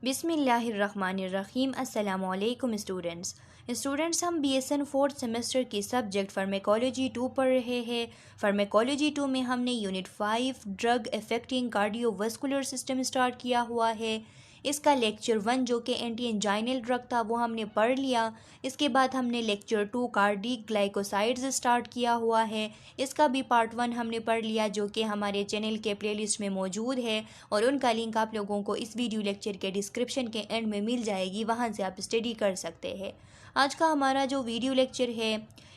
बिस्मिल्लाहिर्रहमानिर्रहीम। अस्सलामुअलैकुम स्टूडेंट्स हम BSN 4th सेमेस्टर के सब्जेक्ट फार्मेकोलॉजी 2 पढ़ रहे हैं। फार्मेकोलॉजी 2 में हमने unit 5 drug affecting cardiovascular system start किया हुआ है। इसका लेक्चर 1 जो कि एंटी एंजाइनल ड्रग था वो हमने पढ़ लिया। इसके बाद हमने लेक्चर 2 कार्डिक ग्लाइकोसाइड्स स्टार्ट किया हुआ है। इसका भी पार्ट 1 हमने पढ़ लिया जो कि हमारे चैनल के प्लेलिस्ट में मौजूद है और उनका लिंक आप लोगों को इस वीडियो लेक्चर के डिस्क्रिप्शन के एंड में मिल जाएगी, वहाँ से आप स्टडी कर सकते हैं। आज का हमारा जो वीडियो लेक्चर है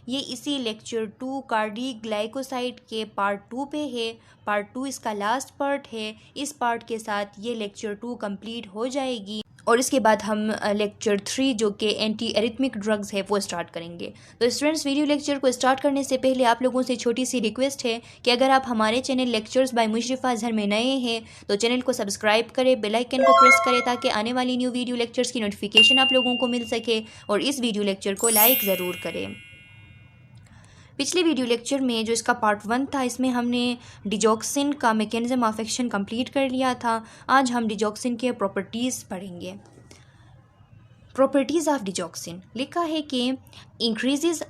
ये इसी लेक्चर 2 कार्डिक ग्लाइकोसाइड के पार्ट 2 पे है। पार्ट 2 इसका लास्ट पार्ट है। इस पार्ट के साथ ये लेक्चर 2 कंप्लीट हो जाएगी और इसके बाद हम लेक्चर 3 जो कि एंटी एरिथमिक ड्रग्स है वो स्टार्ट करेंगे। तो स्टूडेंट्स, वीडियो लेक्चर को स्टार्ट करने से पहले आप लोगों से छोटी सी रिक्वेस्ट है कि अगर आप हमारे चैनल लेक्चर्स बाय मुशर्रफा अजहर में नए हैं तो चैनल को सब्सक्राइब करें, बेल आइकन को प्रेस करें ताकि आने वाली न्यू वीडियो लेक्चर्स की नोटिफिकेशन आप लोगों को मिल सके और इस वीडियो लेक्चर को लाइक ज़रूर करें। पिछले वीडियो लेक्चर में जो इसका पार्ट 1 था इसमें हमने डिजॉक्सिन का मैकेनिज्म ऑफ एक्शन कंप्लीट कर लिया था। आज हम डिजॉक्सिन के प्रॉपर्टीज़ पढ़ेंगे। प्रॉपर्टीज़ ऑफ डिजॉक्सिन लिखा है कि इंक्रीजेज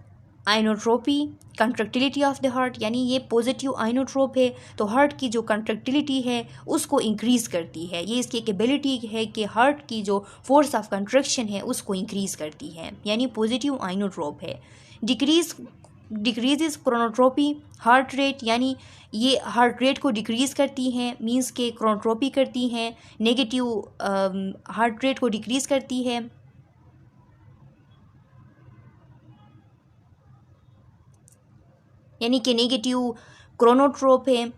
आइनोट्रोपी कंट्रक्टिलिटी ऑफ द हार्ट, यानी ये पॉजिटिव आइनोट्रोप है तो हार्ट की जो कंट्रक्टिलिटी है उसको इंक्रीज़ करती है। ये इसकी एक एबिलिटी है कि हार्ट की जो फोर्स ऑफ कंट्रक्शन है उसको इंक्रीज़ करती है, यानी पॉजिटिव आइनोट्रोप है। डिक्रीजेज क्रोनोट्रोपी हार्ट रेट, यानी ये हार्ट रेट को डिक्रीज़ करती हैं, मींस के क्रोनोट्रोपी करती हैं, नेगेटिव हार्ट रेट को डिक्रीज़ करती है। यानी कि नेगेटिव क्रोनोट्रोप है।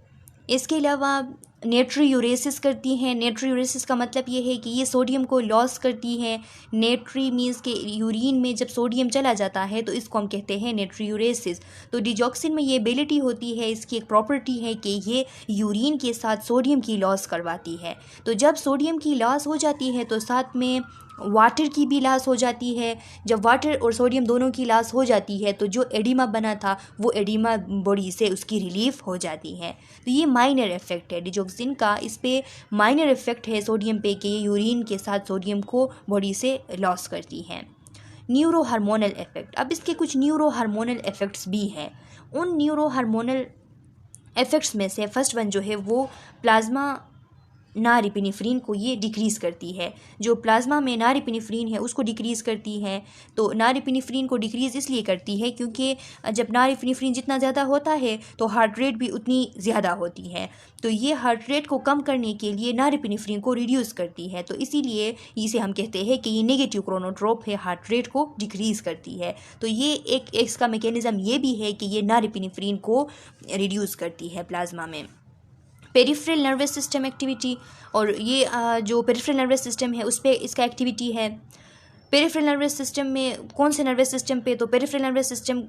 इसके अलावा नेट्रीयूरेसिस करती हैं। नेट्रीयूरेसिस का मतलब ये है कि ये सोडियम को लॉस करती हैं। नेट्री मीन्स के यूरिन में जब सोडियम चला जाता है तो इसको हम कहते हैं नेट्रीयूरेसिस। तो डिजॉक्सिन में ये एबिलिटी होती है, इसकी एक प्रॉपर्टी है कि ये यूरिन के साथ सोडियम की लॉस करवाती है। तो जब सोडियम की लॉस हो जाती है तो साथ में वाटर की भी लॉस हो जाती है। जब वाटर और सोडियम दोनों की लॉस हो जाती है तो जो एडिमा बना था वो एडिमा बॉडी से उसकी रिलीफ हो जाती है। तो ये माइनर इफेक्ट है डिजॉक्सिन का, इस पे माइनर इफेक्ट है सोडियम पे कि ये यूरिन के साथ सोडियम को बॉडी से लॉस करती है। न्यूरो हार्मोनल इफेक्ट, अब इसके कुछ न्यूरो हार्मोनल इफेक्ट्स भी हैं। उन न्यूरो हार्मोनल इफेक्ट्स में से फर्स्ट वन जो है वो प्लाज्मा नारिपिनेफ्रिन को ये डिक्रीज़ करती है। जो प्लाज्मा में नारिपिनेफ्रिन है उसको डिक्रीज़ करती है। तो नारिपिनेफ्रिन को डिक्रीज़ इसलिए करती है क्योंकि जब नारिपिनेफ्रिन जितना ज़्यादा होता है तो हार्ट रेट भी उतनी ज़्यादा होती है। तो ये हार्ट रेट को कम करने के लिए नारिपिनेफ्रिन को रिड्यूस करती है। तो इसीलिए इसे हम कहते हैं कि ये नेगेटिव क्रोनोट्रोप है, हार्ट रेट को डिक्रीज़ करती है। तो ये एक इसका मैकेनिज़्म ये भी है कि ये नारिपिनेफ्रिन को रिड्यूस करती है प्लाज्मा में। पेरिफेरल नर्वस सिस्टम एक्टिविटी, और ये जो पेरिफेरल नर्वस सिस्टम है उस पर इसका एक्टिविटी है। पेरिफेरल नर्वस सिस्टम में कौन से नर्वस सिस्टम पे, तो पेरिफेरल नर्वस सिस्टम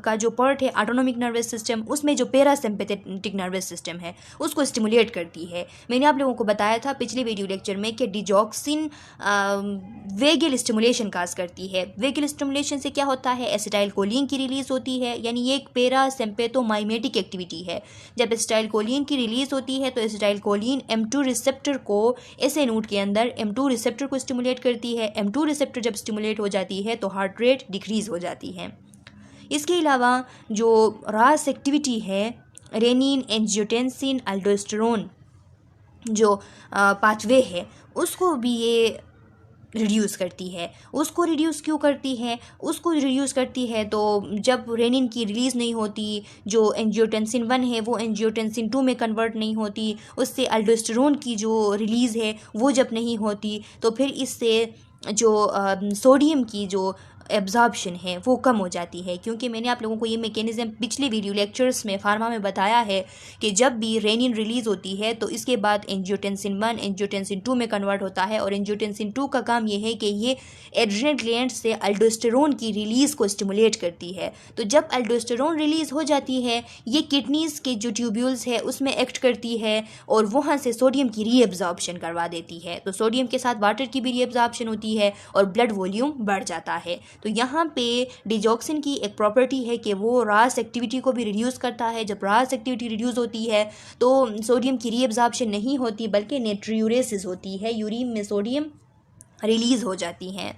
का जो पार्ट है ऑटोनोमिक नर्वस सिस्टम, उसमें जो पैरासिम्पैथेटिक नर्वस सिस्टम है उसको स्टिमुलेट करती है। मैंने आप लोगों को बताया था पिछले वीडियो लेक्चर में कि डिजॉक्सिन वेगल स्टिमुलेशन काज करती है। वेगल स्टिमुलेशन से क्या होता है, एसिटाइलकोलिन की रिलीज़ होती है, यानी ये एक पैरासिम्पैथोमाइमेटिक एक्टिविटी है। जब एसिटाइलकोलिन की रिलीज़ होती है तो एसिटाइलकोलिन M2 रिसेप्टर को ऐसे नोड के अंदर M2 रिसेप्टर को स्टिमुलेट करती है। M2 रिसेप्टर जब स्टिमुलेट हो जाती है तो हार्ट रेट डिक्रीज़ हो जाती है। इसके अलावा जो रास एक्टिविटी है रेनिन एंजियोटेंसिन अल्डोस्टेरोन जो पाथवे है उसको भी ये रिड्यूस करती है। उसको रिड्यूस क्यों करती है, उसको रिड्यूस करती है तो जब रेनिन की रिलीज़ नहीं होती, जो एंजियोटेंसिन 1 है वो एंजियोटेंसिन 2 में कन्वर्ट नहीं होती, उससे अल्डोस्टेरोन की जो रिलीज़ है वो जब नहीं होती तो फिर इससे जो सोडियम की जो एब्जॉर्प्शन है वो कम हो जाती है। क्योंकि मैंने आप लोगों को ये मैकेनिज़्म पिछले वीडियो लेक्चर्स में फार्मा में बताया है कि जब भी रेनिन रिलीज़ होती है तो इसके बाद एंजियोटेंसिन 1 एंजियोटेंसिन 2 में कन्वर्ट होता है और एंजियोटेंसिन 2 का काम ये है कि ये एड्रिनल ग्लैंड से अल्डोस्टेरोन की रिलीज़ को स्टिमुलेट करती है। तो जब अल्डोस्टेरोन रिलीज़ हो जाती है ये किडनीज़ के जो ट्यूब्यूल्स है उसमें एक्ट करती है और वहाँ से सोडियम की रीएब्जॉर्प्शन करवा देती है। तो सोडियम के साथ वाटर की भी रीएब्जॉर्प्शन होती है और ब्लड वॉल्यूम बढ़ जाता है। तो यहाँ पे डिजॉक्सिन की एक प्रॉपर्टी है कि वो रास एक्टिविटी को भी रिड्यूस करता है। जब रास एक्टिविटी रिड्यूस होती है तो सोडियम की रीअब्जॉर्प्शन नहीं होती बल्कि नाइट्रियूरेसिस होती है, यूरिन में सोडियम रिलीज़ हो जाती हैं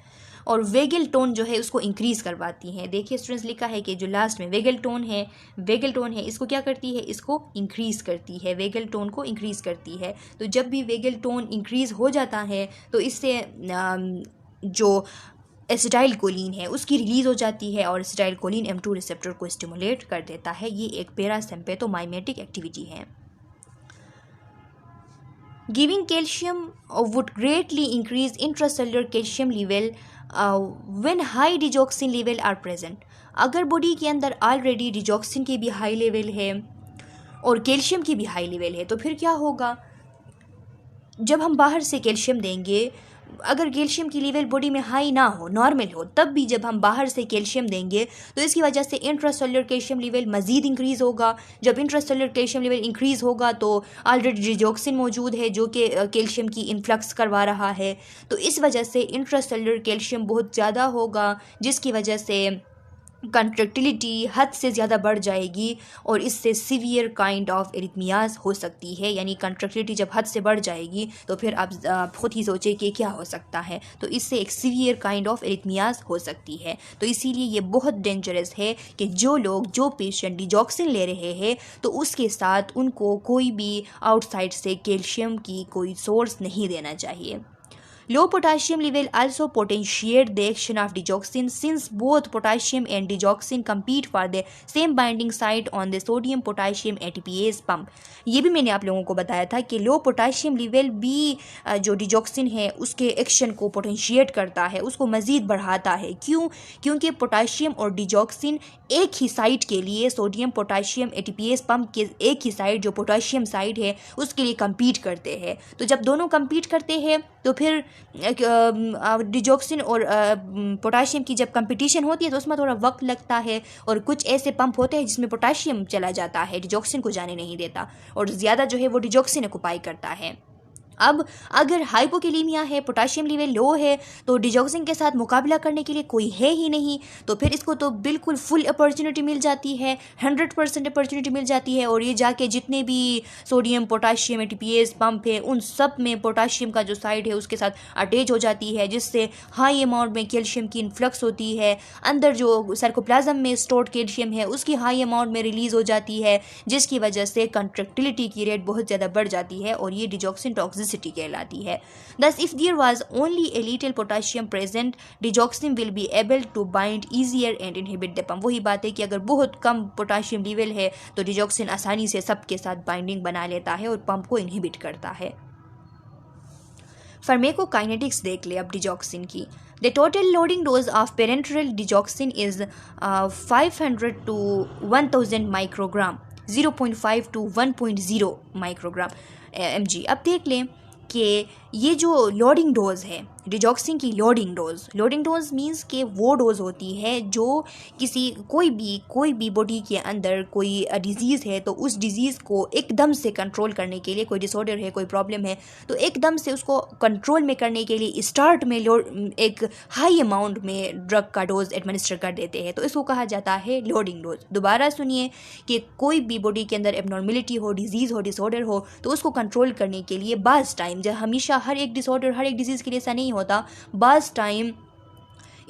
और वेगल टोन जो है उसको इंक्रीज़ करवाती हैं। देखिए स्टूडेंट्स, लिखा है कि जो लास्ट में वेगल टोन है इसको क्या करती है, इसको इंक्रीज़ करती है, वेगल टोन को इंक्रीज़ करती है। तो जब भी वेगल टोन इंक्रीज़ हो जाता है तो इससे जो एसिटाइल कोलिन है उसकी रिलीज़ हो जाती है और एसिटाइल कोलिन M2 रिसेप्टर को स्टिमुलेट कर देता है। ये एक पैरासिम्पैथोमाइमेटिक एक्टिविटी है। Giving calcium would greatly increase intracellular calcium level when high digoxin level are present. अगर बॉडी के अंदर ऑलरेडी डिजॉक्सिन की भी हाई लेवल है और कैल्शियम की भी हाई लेवल है तो फिर क्या होगा, जब हम बाहर से कैल्शियम देंगे, अगर कैल्शियम की लेवल बॉडी में हाई ना हो, नॉर्मल हो, तब भी जब हम बाहर से कैल्शियम देंगे तो इसकी वजह से इंट्रासेल्युलर कैल्शियम लेवल मज़ीद इंक्रीज़ होगा। जब इंट्रासेल्युलर कैल्शियम लेवल इंक्रीज़ होगा तो ऑलरेडी डिजॉक्सिन मौजूद है जो कि कैल्शियम की इन्फ्लक्स करवा रहा है, तो इस वजह से इंट्रासेल्युलर कैल्शियम बहुत ज़्यादा होगा जिसकी वजह से कंट्रैक्टिलिटी हद से ज़्यादा बढ़ जाएगी और इससे सीवियर काइंड ऑफ एरिथमियाज हो सकती है। यानी कंट्रैक्टिलिटी जब हद से बढ़ जाएगी तो फिर आप खुद ही सोचें कि क्या हो सकता है, तो इससे एक सीवियर काइंड ऑफ एरिथमियाज हो सकती है। तो इसीलिए ये बहुत डेंजरस है कि जो पेशेंट डिजॉक्सिन ले रहे हैं तो उसके साथ उनको कोई भी आउटसाइड से कैल्शियम की कोई सोर्स नहीं देना चाहिए। Low potassium level also potentiate the action of digoxin since both potassium and digoxin compete for the same binding site on the sodium potassium ATPase pump। ये भी मैंने आप लोगों को बताया था कि लो पोटाशियम लेवल भी जो डिजॉक्सिन है उसके एक्शन को पोटेंशिएट करता है, उसको मज़ीद बढ़ाता है। क्यों? क्योंकि पोटाशियम और डिजॉक्सिन एक ही साइट के लिए, सोडियम पोटाशियम एटीपीएस पंप के एक ही साइट जो पोटाशियम साइट है उसके लिए compete करते हैं। तो जब दोनों compete करते हैं तो फिर डिजॉक्सिन और पोटाशियम की जब कंपटीशन होती है तो उसमें थोड़ा वक्त लगता है और कुछ ऐसे पंप होते हैं जिसमें पोटाशियम चला जाता है, डिजॉक्सिन को जाने नहीं देता और ज़्यादा जो है वो डिजॉक्सिन ऑक्युपाई करता है। अब अगर हाइपोकैलेमिया है, पोटाशियम लेवल लो है तो डिजॉक्सिन के साथ मुकाबला करने के लिए कोई है ही नहीं, तो फिर इसको तो बिल्कुल फुल अपॉर्चुनिटी मिल जाती है, 100% अपॉर्चुनिटी मिल जाती है और ये जाके जितने भी सोडियम पोटाशियम एटीपीएस पंप है उन सब में पोटाशियम का जो साइड है उसके साथ अटैच हो जाती है, जिससे हाई अमाउंट में कैल्शियम की इन्फ्लक्स होती है। अंदर जो सार्कोप्लाज्म में स्टोर्ड कैल्शियम है उसकी हाई अमाउंट में रिलीज़ हो जाती है जिसकी वजह से कंट्रैक्टिलिटी की रेट बहुत ज़्यादा बढ़ जाती है और ये डिजॉक्सिन टॉक्सिसिटी कहलाती है। Thus, if there was only a little potassium present, digoxin will be able to bind easier and inhibit the pump। वही बात है कि अगर बहुत कम पोटाशियम लेवल है तो डिजॉक्सिन आसानी से सबके साथ बाइंडिंग बना लेता है और पंप को इनहिबिट करता है। फार्मेकोकाइनेटिक्स देख ले अब डिजॉक्सिन की। The total loading dose of parenteral digoxin is 500 to 1000 microgram, 0.5 to 1.0 microgram mg। अब देख लें कि ये जो लोडिंग डोज है डिजॉक्सिन की, लोडिंग डोज मींस कि वो डोज होती है जो कोई भी बॉडी के अंदर कोई डिज़ीज़ है तो उस डिज़ीज़ को एकदम से कंट्रोल करने के लिए, कोई डिसऑर्डर है, कोई प्रॉब्लम है तो एकदम से उसको कंट्रोल में करने के लिए स्टार्ट में एक हाई अमाउंट में ड्रग का डोज एडमिनिस्टर कर देते हैं, तो इसको कहा जाता है लोडिंग डोज। दोबारा सुनिए कि कोई भी बॉडी के अंदर एबनॉर्मेलिटी हो, डिजीज़ हो, डिसऑर्डर हो तो उसको कंट्रोल करने के लिए बाज़ टाइम, जब हमेशा हर एक डिसऑर्डर हर एक डिजीज़ के लिए ऐसा नहीं होता, बाज़ टाइम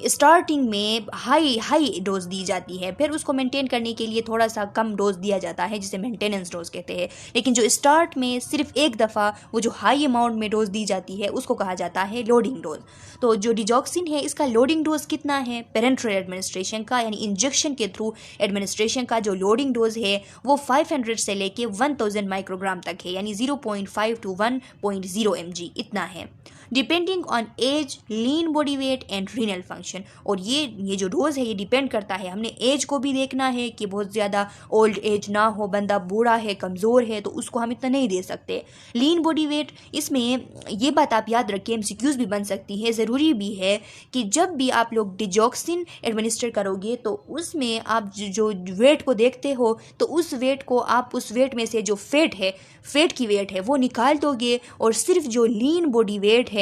स्टार्टिंग में हाई डोज दी जाती है, फिर उसको मेंटेन करने के लिए थोड़ा सा कम डोज दिया जाता है जिसे मेंटेनेंस डोज कहते हैं। लेकिन जो स्टार्ट में सिर्फ एक दफ़ा वो जो हाई अमाउंट में डोज दी जाती है उसको कहा जाता है लोडिंग डोज। तो जो डिजॉक्सिन है इसका लोडिंग डोज कितना है? पेरेंट्रल एडमिनिस्ट्रेशन का यानी इंजेक्शन के थ्रू एडमिनिस्ट्रेशन का जो लोडिंग डोज है वो 500 से लेके 1000 माइक्रोग्राम तक है, यानी 0.5 to 1.0 mg इतना है, depending on age, lean body weight and renal function. और ये जो डोज है ये डिपेंड करता है, हमने एज को भी देखना है कि बहुत ज़्यादा ओल्ड एज ना हो, बंदा बूढ़ा है, कमज़ोर है तो उसको हम इतना नहीं दे सकते। लीन बॉडी वेट, इसमें ये बात आप याद रखें, MCQs भी बन सकती है, ज़रूरी भी है कि जब भी आप लोग डिजॉक्सिन एडमिनिस्टर करोगे तो उसमें आप जो वेट को देखते हो तो उस वेट को आप उस वेट में से जो फैट की वेट है वो निकाल दोगे और सिर्फ जो लीन बॉडी वेट है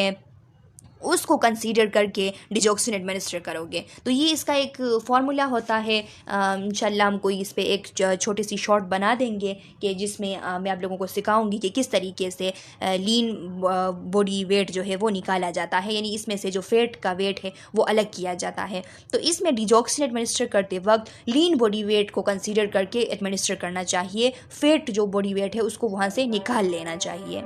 उसको कंसीडर करके डिजॉक्सिन एडमिनिस्टर करोगे। तो ये इसका एक फार्मूला होता है। इंशाल्लाह हम कोई इस पे एक छोटी सी शॉर्ट बना देंगे कि जिसमें मैं आप लोगों को सिखाऊंगी कि किस तरीके से लीन बॉडी वेट जो है वो निकाला जाता है, यानी इसमें से जो फैट का वेट है वो अलग किया जाता है। तो इसमें डिजॉक्सिन एडमिनिस्टर करते वक्त लीन बॉडी वेट को कंसीडर करके एडमिनिस्टर करना चाहिए, फैट जो बॉडी वेट है उसको वहाँ से निकाल लेना चाहिए।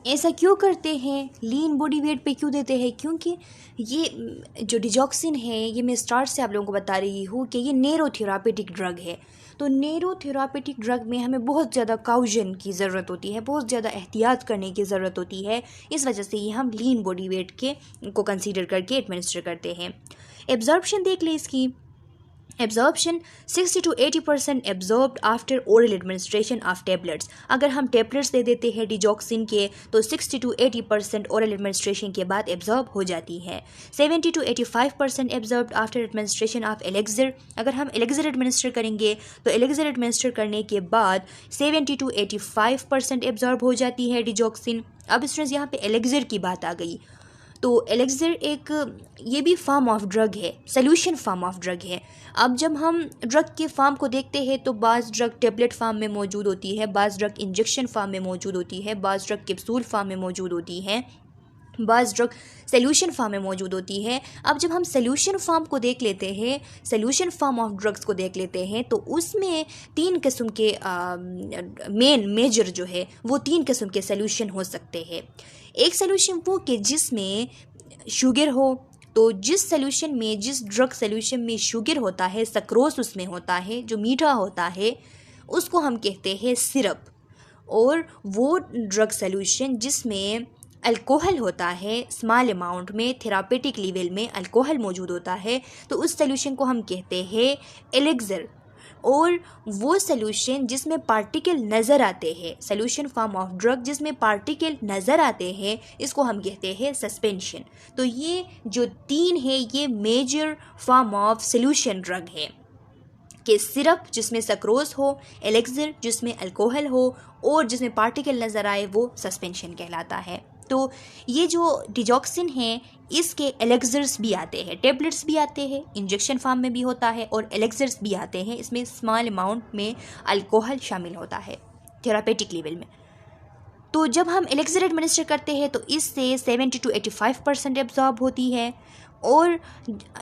ऐसा क्यों करते हैं, लीन बॉडी वेट पे क्यों देते हैं? क्योंकि ये जो डिजॉक्सिन है, ये मैं स्टार्ट से आप लोगों को बता रही हूँ कि ये नैरो थेरापेटिक ड्रग है। तो नैरो थेरापेटिक ड्रग में हमें बहुत ज़्यादा काउजन की ज़रूरत होती है, बहुत ज़्यादा एहतियात करने की ज़रूरत होती है। इस वजह से ये हम लीन बॉडी वेट के को कंसीडर करके एडमिनिस्टर करते हैं। एब्जॉर्प्शन देख लें इसकी। Absorption 60 to 80% absorbed after oral administration of tablets. अगर हम टेबलेट्स दे देते हैं डिजॉक्सिन के तो 60 to 80% ओरल एडमिनिस्ट्रेशन के बाद एब्जॉर्ब हो जाती है। 70 to 85% absorbed after administration of elixir. अगर हम एलेक्सिर एडमिनिस्टर करेंगे तो एलेक्सिर एडमिनिस्टर करने के बाद 70 to 85% एब्जॉर्ब हो जाती है डिजॉक्सिन। अब स्टूडेंट्स यहाँ पे एलेक्सिर की बात आ गई। तो एलेक्सिर एक ये भी फॉर्म ऑफ ड्रग है, सोल्यूशन फॉर्म ऑफ ड्रग है। अब जब हम ड्रग के फॉर्म को देखते हैं तो बाज़ ड्रग टेबलेट फॉर्म में मौजूद होती है, बाज़ ड्रग इंजेक्शन फॉर्म में मौजूद होती है, बाज़ ड्रग कैप्सूल फॉर्म में मौजूद होती है, बाज़ ड्रग सोल्यूशन फॉर्म में मौजूद होती है। अब जब हम सोल्यूशन फॉर्म को देख लेते हैं, सोल्यूशन फॉर्म ऑफ ड्रग्स को देख लेते हैं तो उसमें 3 किस्म के मेजर जो है वो 3 किस्म के सोल्यूशन हो सकते हैं। एक सोल्यूशन वो कि जिसमें शुगर हो, तो जिस सोल्यूशन में, जिस ड्रग सोल्यूशन में शुगर होता है, सक्रोस उसमें होता है, जो मीठा होता है, उसको हम कहते हैं सिरप। और वो ड्रग सोल्यूशन जिसमें अल्कोहल होता है, स्मॉल अमाउंट में, थेरापेटिक लेवल में अल्कोहल मौजूद होता है, तो उस सोल्यूशन को हम कहते हैं एलेक्सिर। और वो सोल्यूशन जिसमें पार्टिकल नज़र आते हैं, सोल्यूशन फॉर्म ऑफ ड्रग जिसमें पार्टिकल नज़र आते हैं, इसको हम कहते हैं सस्पेंशन। तो ये जो 3 है ये major form of solution drug है कि सिरप जिसमें सक्रोज हो, एलेक्सिर जिसमें अल्कोहल हो, और जिसमें पार्टिकल नज़र आए वो सस्पेंशन कहलाता है। तो ये जो डिजॉक्सिन है इसके एलेक्सिर्स भी आते हैं, टेबलेट्स भी आते हैं, इंजेक्शन फॉर्म में भी होता है, और एलेक्सिर्स भी आते हैं, इसमें स्मॉल अमाउंट में अल्कोहल शामिल होता है थेरापेटिक लेवल में। तो जब हम एलेक्सिर एडमिनिस्टर करते हैं तो इससे 70 to 85% एब्जॉर्ब होती है, और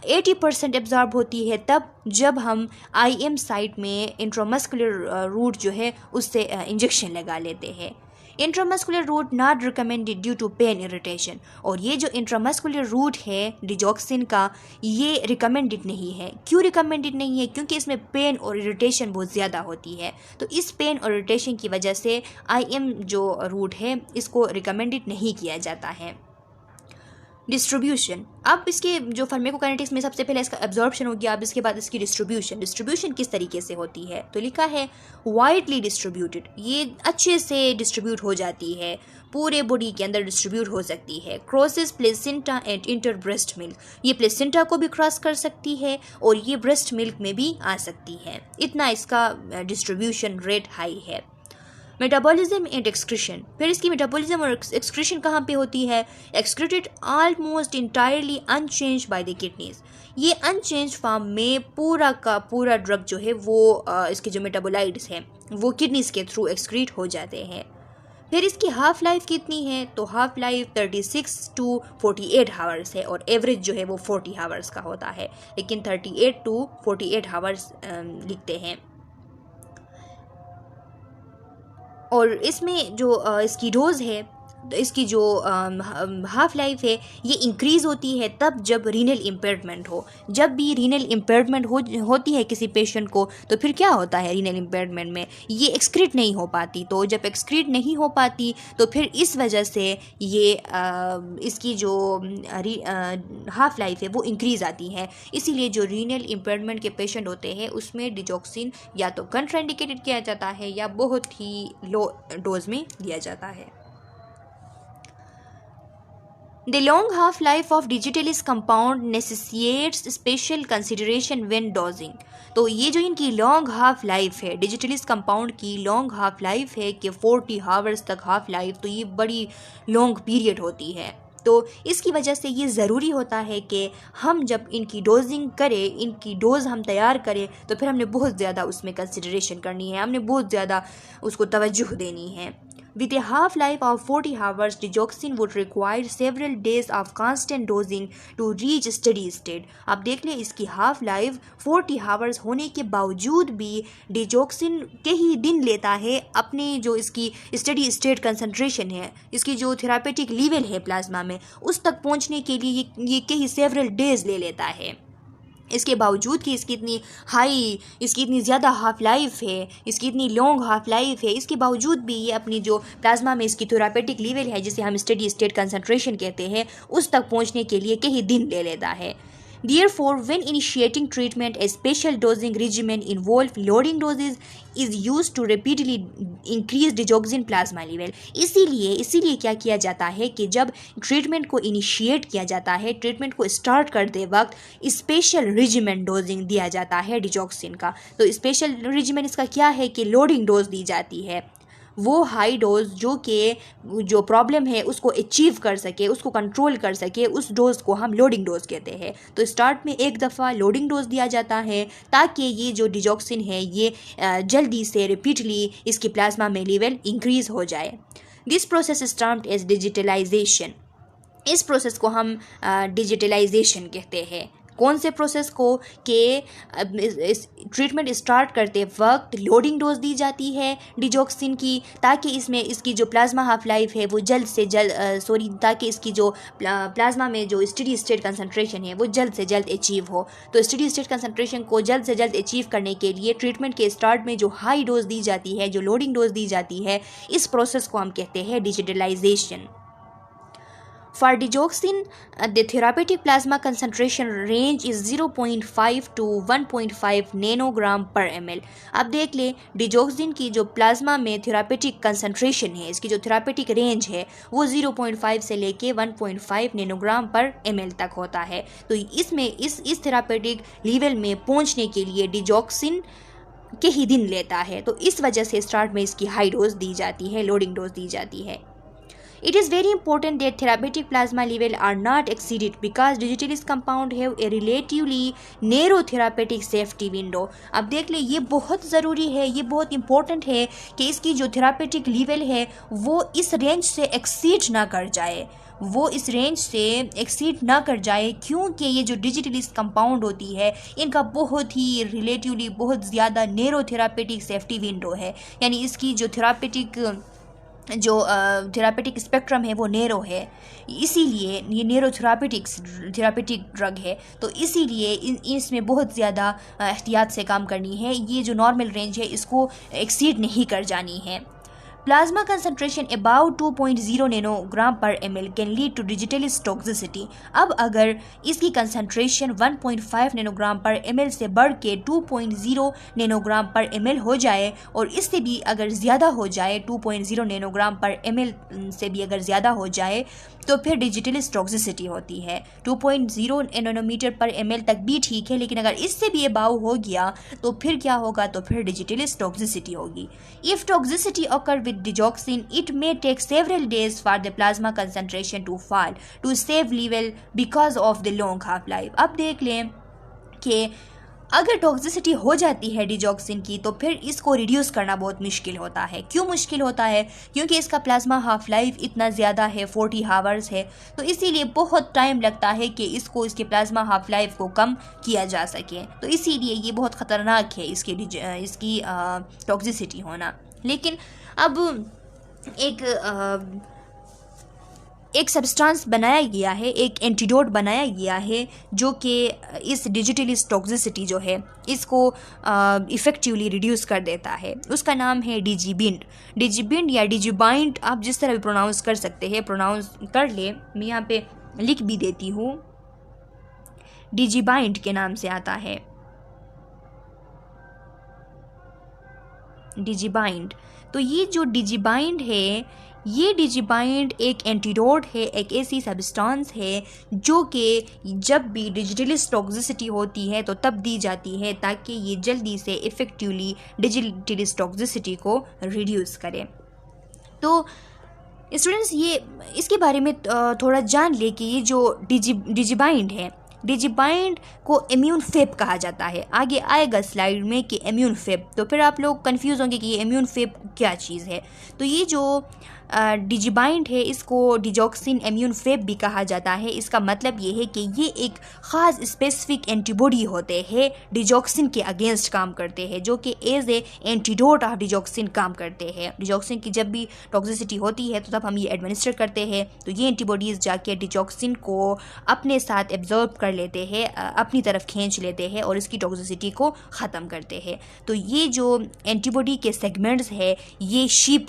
80% एब्जॉर्ब होती है तब जब हम IM साइट में इंट्रामस्कुलर रूट जो है उससे इंजेक्शन लगा लेते हैं। Intramuscular route not recommended due to pain irritation. और ये जो इंट्रामस्कुलर रूट है डिजॉक्सिन का, ये रिकमेंडेड नहीं है। क्यों रिकमेंडेड नहीं है? क्योंकि इसमें पेन और इरिटेशन बहुत ज़्यादा होती है। तो इस पेन और इरिटेशन की वजह से IM जो रूट है इसको रिकमेंडेड नहीं किया जाता है। डिस्ट्रीब्यूशन, अब इसके जो फार्माकोकाइनेटिक्स में सबसे पहले इसका एब्जॉर्प्शन हो गया, अब इसके बाद इसकी डिस्ट्रीब्यूशन किस तरीके से होती है? तो लिखा है वाइडली डिस्ट्रीब्यूटेड, ये अच्छे से डिस्ट्रीब्यूट हो जाती है, पूरे बॉडी के अंदर डिस्ट्रीब्यूट हो सकती है। Crosses placenta and inter breast milk, ये प्लेसेंटा को भी क्रॉस कर सकती है और ये ब्रेस्ट मिल्क में भी आ सकती है। इतना इसका डिस्ट्रीब्यूशन रेट हाई है। मेटाबॉलिज्म एंड एक्सक्रीशन, फिर इसकी मेटाबॉलिज्म और एक्सक्रीशन कहाँ पे होती है? Excreted almost entirely unchange by the kidneys, ये अनचेंज फॉर्म में पूरा का पूरा ड्रग जो है वो इसके जो मेटाबोलाइट्स हैं वो किडनीज के थ्रू एक्सक्रीट हो जाते हैं। फिर इसकी हाफ लाइफ कितनी है? तो हाफ लाइफ 36 to 48 आवर्स है और एवरेज जो है वो 40 आवर्स का होता है, लेकिन 38 to 48 आवर्स लिखते हैं। और इसमें जो इसकी डोज है, इसकी जो हाफ लाइफ है ये इंक्रीज़ होती है तब जब रीनल इम्पेयरमेंट हो। जब भी रीनल इम्पेयरमेंट होती है किसी पेशेंट को तो फिर क्या होता है रीनल इम्पेयरमेंट में? ये एक्सक्रीट नहीं हो पाती, तो जब एक्सक्रीट नहीं हो पाती तो फिर इस वजह से ये इसकी जो हाफ लाइफ है वो इंक्रीज़ आती है। इसीलिए जो रीनल इम्पेयरमेंट के पेशेंट होते हैं उसमें डिजॉक्सिन या तो कंट्राइंडिकेटेड किया जाता है या बहुत ही लो डोज में दिया जाता है। The long half-life of digitalis compound necessitates special consideration when dosing। तो ये जो इनकी लॉन्ग हाफ लाइफ है, डिजिटलिस कंपाउंड की लॉन्ग हाफ लाइफ है कि 40 आवर्स तक हाफ लाइफ, तो ये बड़ी लॉन्ग पीरियड होती है। तो इसकी वजह से ये ज़रूरी होता है कि हम जब इनकी डोजिंग करें, इनकी डोज़ हम तैयार करें तो फिर हमने बहुत ज़्यादा उसमें कंसिडरेशन करनी है, हमने बहुत ज़्यादा उसको तवज्जो देनी है। With a half-life of 40 hours, digoxin would require several days of constant dosing to reach steady state। आप देख लें इसकी हाफ लाइफ 40 आवर्स होने के बावजूद भी डिजॉक्सिन के ही दिन लेता है अपने जो इसकी स्टेडी स्टेट कंसंट्रेशन है, इसकी जो थेरापेटिक लेवल है प्लाज्मा में, उस तक पहुंचने के लिए ये कई सेवरल डेज ले लेता है। इसके बावजूद कि इसकी इतनी हाई, इसकी इतनी ज़्यादा हाफ लाइफ है, इसकी इतनी लॉन्ग हाफ लाइफ है, इसके बावजूद भी ये अपनी जो प्लाज्मा में इसकी थेरापेटिक लेवल है जिसे हम स्टेडी स्टेट कंसंट्रेशन कहते हैं उस तक पहुंचने के लिए कई दिन ले लेता है। Therefore, when initiating treatment, a special dosing regimen involves loading doses is used to rapidly increase digoxin plasma level। इसीलिए क्या किया जाता है कि जब ट्रीटमेंट को इनिशिएट किया जाता है, ट्रीटमेंट को स्टार्ट करते वक्त स्पेशल रिजिमेंट डोजिंग दिया जाता है डिजॉक्सिन का। तो स्पेशल रिजिमेंट इसका क्या है कि लोडिंग डोज दी जाती है, वो हाई डोज जो प्रॉब्लम है उसको अचीव कर सके, उसको कंट्रोल कर सके, उस डोज को हम लोडिंग डोज कहते हैं। तो स्टार्ट में एक दफ़ा लोडिंग डोज दिया जाता है ताकि ये जो डिजॉक्सिन है ये जल्दी से रिपीटली इसकी प्लाज्मा में लेवल इंक्रीज़ हो जाए। This process is termed as digitalisation. इस प्रोसेस को हम डिजिटलाइजेशन कहते हैं। कौन से प्रोसेस को? कि ट्रीटमेंट स्टार्ट करते वक्त लोडिंग डोज दी जाती है डिजॉक्सिन की ताकि इसमें इसकी जो प्लाज्मा हाफ लाइफ है वो जल्द से जल्द ताकि इसकी जो प्लाज्मा में जो स्टेडी स्टेट कंसंट्रेशन है वो जल्द से जल्द अचीव हो। तो स्टेडी स्टेट कंसंट्रेशन को जल्द से जल्द अचीव करने के लिए ट्रीटमेंट के स्टार्ट में जो हाई डोज दी जाती है, जो लोडिंग डोज दी जाती है, इस प्रोसेस को हम कहते हैं digitalisation. For digoxin, the therapeutic plasma concentration range is 0.5 to 1.5 nanogram per ml। अब देख ले डिजॉक्सिन की जो प्लाज्मा में थेरापेटिक कंसंट्रेशन है, इसकी जो थेरापेटिक रेंज है वो 0.5 से लेके 1.5 नैनोग्राम पर ml तक होता है। तो इसमें इस थेरापेटिक लेवल में पहुंचने के लिए डिजॉक्सिन के ही दिन लेता है। तो इस वजह से स्टार्ट में इसकी हाई डोज दी जाती है, लोडिंग डोज दी जाती है। It is very important that therapeutic plasma level are not exceeded because digitalis compound have a relatively narrow therapeutic safety window। अब देख ले ये बहुत ज़रूरी है, ये बहुत इम्पोर्टेंट है कि इसकी जो थेरापेटिक लेवल है वो इस रेंज से एक्सीड ना कर जाए, वो इस रेंज से एक्सीड ना कर जाए, क्योंकि ये जो डिजिटलिस कंपाउंड होती है इनका बहुत ही रिलेटिवली बहुत ज़्यादा नेरो थेरापेटिक सेफ्टी विंडो है, यानी इसकी जो थेरापेटिक स्पेक्ट्रम है वो नेरो है, इसीलिए ये नेरो थेरापेटिक ड्रग है। तो इसीलिए इसमें बहुत ज़्यादा एहतियात से काम करनी है, ये जो नॉर्मल रेंज है इसको एक्सीड नहीं कर जानी है। Plasma concentration above 2.0 nanogram per ml can lead to digital toxicity। अब अगर इसकी कंसंट्रेशन 1.5 नैनोग्राम पर ml से बढ़ के 2.0 नैनोग्राम पर ml हो जाए और इससे भी अगर ज़्यादा हो जाए 2.0 नैनोग्राम पर ml से भी अगर ज़्यादा हो जाए तो फिर डिजिटल टॉक्सिसिटी होती है। 2.0 नैनोमीटर पर ml तक भी ठीक है, लेकिन अगर इससे भी अबाव हो गया तो फिर क्या होगा, तो फिर डिजिटल टॉक्सिसिटी होगी। If toxicity occur with digoxin, it may take several days for the plasma concentration to fall to safe level because of the long half life। अब देख लें कि अगर टॉक्सिसिटी हो जाती है डिजॉक्सिन की तो फिर इसको रिड्यूस करना बहुत मुश्किल होता है। क्यों मुश्किल होता है? क्योंकि इसका प्लाज्मा हाफ लाइफ इतना ज़्यादा है, 40 आवर्स है, तो इसीलिए बहुत टाइम लगता है कि इसके प्लाज्मा हाफ लाइफ को कम किया जा सके। तो इसीलिए ये बहुत ख़तरनाक है इसकी टॉक्सिसिटी होना। लेकिन अब एक सब्सटेंस बनाया गया है, एक एंटीडोट बनाया गया है जो कि इस डिजिटल टॉक्सिसिटी जो है इसको इफ़ेक्टिवली रिड्यूस कर देता है। उसका नाम है डिजिबिंड या डिजिबाइंड, आप जिस तरह भी प्रोनाउंस कर सकते हैं, प्रोनाउंस कर ले। मैं यहाँ पे लिख भी देती हूँ, डिजिबाइंड के नाम से आता है, डिजिबाइंड। तो ये जो डिजिबाइंड है, ये डिजिबाइंड एक एंटीडोट है, एक ऐसी सब्सटेंस है जो कि जब भी डिजिटल टॉक्सिसिटी होती है तो तब दी जाती है ताकि ये जल्दी से इफ़ेक्टिवली डिजिटल टॉक्सिसिटी को रिड्यूस करे। तो स्टूडेंट्स ये इसके बारे में थोड़ा जान ले कि ये जो डिजिबाइंड है, डिजिबाइंड को इम्यून फेप कहा जाता है। आगे आएगा स्लाइड में कि इम्यून फेप, तो फिर आप लोग कंफ्यूज होंगे कि ये इम्यून फेप क्या चीज़ है। तो ये जो डिजिबाइंड है इसको डिजॉक्सिन इम्यून फेप भी कहा जाता है। इसका मतलब ये है कि ये एक ख़ास स्पेसिफिक एंटीबॉडी होते हैं, डिजॉक्सिन के अगेंस्ट काम करते हैं, जो कि as a antidote of digoxin काम करते हैं। डिजॉक्सिन की जब भी टॉक्सिसिटी होती है तो तब हम ये एडमिनिस्टर करते हैं, तो ये एंटीबॉडीज़ जाके डिजॉक्सिन को अपने साथ एब्जॉर्ब कर लेते हैं, अपनी तरफ खींच लेते हैं और इसकी टॉक्सिसिटी को ख़त्म करते हैं। तो ये जो एंटीबॉडी के सेगमेंट्स है ये शीप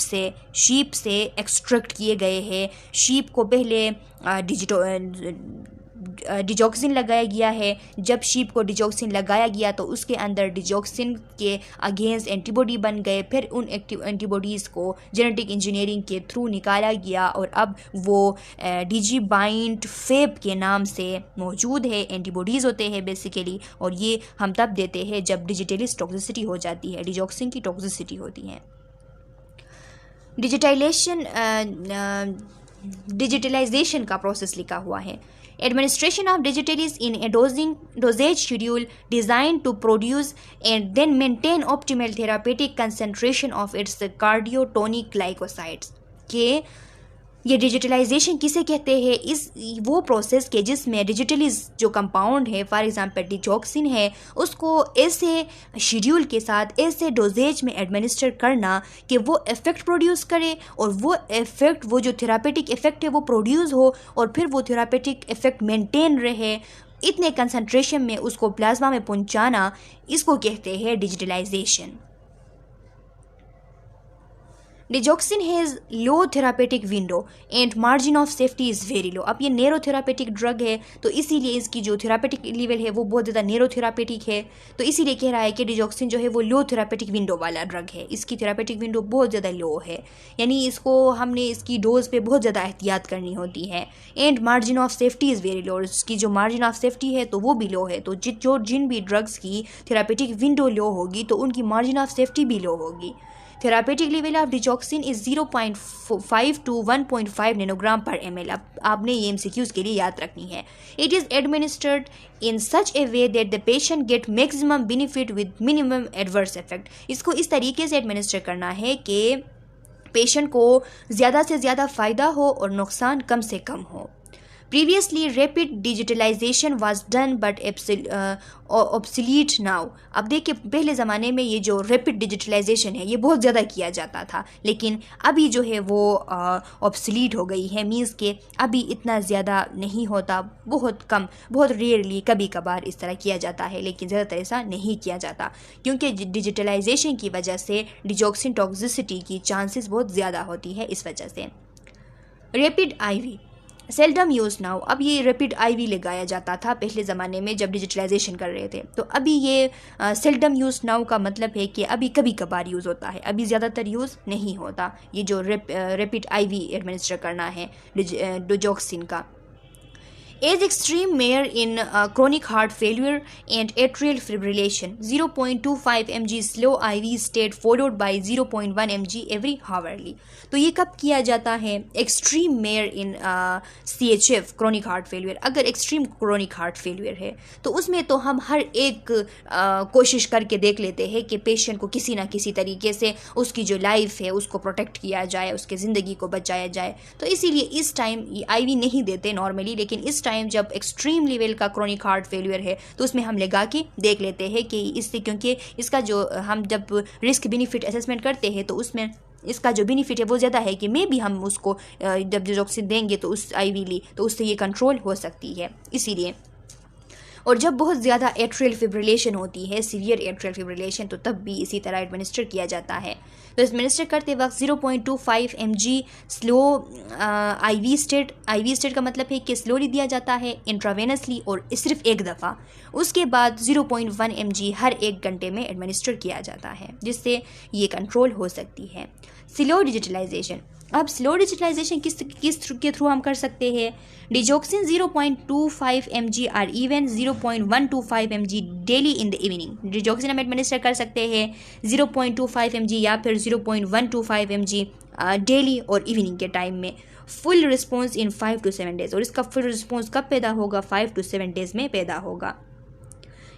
से एक्सट्रैक्ट किए गए हैं। शीप को पहले डिजॉक्सिन लगाया गया है। जब शीप को डिजॉक्सिन लगाया गया तो उसके अंदर डिजॉक्सिन के अगेंस्ट एंटीबॉडी बन गए। फिर उन एंटीबॉडीज़ को जेनेटिक इंजीनियरिंग के थ्रू निकाला गया और अब वो डिजिबाइंड फेप के नाम से मौजूद है। एंटीबॉडीज़ होते हैं बेसिकली, और ये हम तब देते हैं जब डिजिटल टॉक्सिसिटी हो जाती है, डिजॉक्सिन की टॉक्सिसिटी होती है। डिजिटलाइजेशन का प्रोसेस लिखा हुआ है। Administration of digitalis in a dosage schedule designed to produce and then maintain optimal therapeutic concentration of its cardiotonic glycosides. के ये डिजिटलाइजेशन किसे कहते हैं? वो प्रोसेस के जिसमें डिजिटलीज जो कंपाउंड है, फॉर एग्जांपल डिजॉक्सिन है, उसको ऐसे शेड्यूल के साथ ऐसे डोजेज में एडमिनिस्टर करना कि वो इफ़ेक्ट प्रोड्यूस करे और वो इफ़ेक्ट, वो जो थेरापेटिक इफ़ेक्ट है वो प्रोड्यूस हो और फिर वो थेरापेटिक इफ़ेक्ट मेंटेन रहे। इतने कंसंट्रेशन में उसको प्लाज्मा में पहुंचाना, इसको कहते हैं digitalisation. Digoxin has low therapeutic window and margin of safety is very low. अब ये नेरो थेरापेटिक ड्रग है तो इसीलिए इसकी जो थेरापेटिक लेवल है वो बहुत ज़्यादा नेरो थेरापेटिक है। तो इसीलिए कह रहा है कि डिजॉक्सिन जो है वो लो थेरापेटिक विंडो वाला ड्रग है। इसकी थेरापेटिक विंडो बहुत ज़्यादा लो है, यानी हमने इसकी डोज पे बहुत ज़्यादा एहतियात करनी होती है। And margin of safety is very लो, इसकी जो मार्जिन ऑफ सेफ्टी है तो वो भी लो है। तो जिन भी ड्रग्स की थेरापेटिक विंडो लो होगी तो उनकी मार्जिन ऑफ सेफ्टी भी लो होगी। Therapeutic level of digoxin is 0.5 to 1.5 nanogram per ml। अब आपने ये MCQs के लिए याद रखनी है। It is administered in such A way that the patient get maximum benefit with minimum adverse effect. इसको इस तरीके से एडमिनिस्टर करना है कि पेशेंट को ज़्यादा से ज़्यादा फ़ायदा हो और नुकसान कम से कम हो। Previously rapid digitalisation was done but obsolete now. अब देखिए पहले ज़माने में ये जो रैपिड डिजिटलाइजेशन है ये बहुत ज़्यादा किया जाता था, लेकिन अभी जो है वो ऑब्सलीट हो गई है। मीन्स के अभी इतना ज़्यादा नहीं होता, बहुत कम, बहुत रेयरली कभी कभार इस तरह किया जाता है, लेकिन ज़्यादातर ऐसा नहीं किया जाता क्योंकि डिजिटलाइजेशन की वजह से डिजॉक्सिन टॉक्सिसिटी की चांसेस बहुत ज़्यादा होती है। इस वजह से rapid IV seldom use now. अब ये रैपिड आईवी लगाया जाता था पहले ज़माने में जब डिजिटलाइजेशन कर रहे थे, तो अभी ये सेल्डम यूज नाउ का मतलब है कि अभी कभी कभार यूज़ होता है, अभी ज़्यादातर यूज़ नहीं होता ये जो रैपिड आईवी एडमिनिस्टर करना है डिजॉक्सिन का। As extreme measure in chronic heart failure and atrial fibrillation, 0.25 mg slow IV state followed by 0.1 mg every hourly। तो ये कब किया जाता है? Extreme mayor in CHF chronic heart failure. अगर एक्सट्रीम क्रोनिक हार्ट फेलियर है तो उसमें तो हम हर एक कोशिश करके देख लेते हैं कि पेशेंट को किसी ना किसी तरीके से उसकी जो लाइफ है उसको प्रोटेक्ट किया जाए, उसके ज़िंदगी को बचाया जाए। तो इसीलिए इस टाइम IV नहीं देते नॉर्मली, लेकिन इस टाइम जब एक्सट्रीम लेवल का क्रोनिक हार्ट फेलियर है तो उसमें हम लगा के देख लेते हैं कि इससे, क्योंकि इसका जो हम जब रिस्क बेनिफिट असेसमेंट करते हैं तो उसमें इसका जो बेनिफिट है वो ज़्यादा है कि मे भी हम उसको जब डिजॉक्सिन देंगे तो उस IV ली तो उससे ये कंट्रोल हो सकती है, इसीलिए। और जब बहुत ज़्यादा एट्रियल फिब्रिलेशन होती है, सीवियर एट्रियल फिब्रिलेशन, तो तब भी इसी तरह एडमिनिस्टर किया जाता है। तो एडमिनिस्टर करते वक्त 0.25 mg स्लो IV स्टेट का मतलब है कि स्लोली दिया जाता है इंट्रावेनसली और सिर्फ एक दफ़ा। उसके बाद 0.1 mg हर एक घंटे में एडमिनिस्टर किया जाता है, जिससे ये कंट्रोल हो सकती है। Slow digitalisation. अब स्लो डिजिटलाइजेशन किस के थ्रू हम कर सकते हैं? डिजॉक्सिन 0.25 mg और even 0.125 mg daily in the evening. Digoxin हम एडमिनिस्टर कर सकते हैं 0.25 mg या फिर 0.125 mg डेली और इवनिंग के टाइम में। Full response in 5 to 7 days. और इसका फुल रिस्पॉन्स कब पैदा होगा? 5 to 7 डेज़ में पैदा होगा।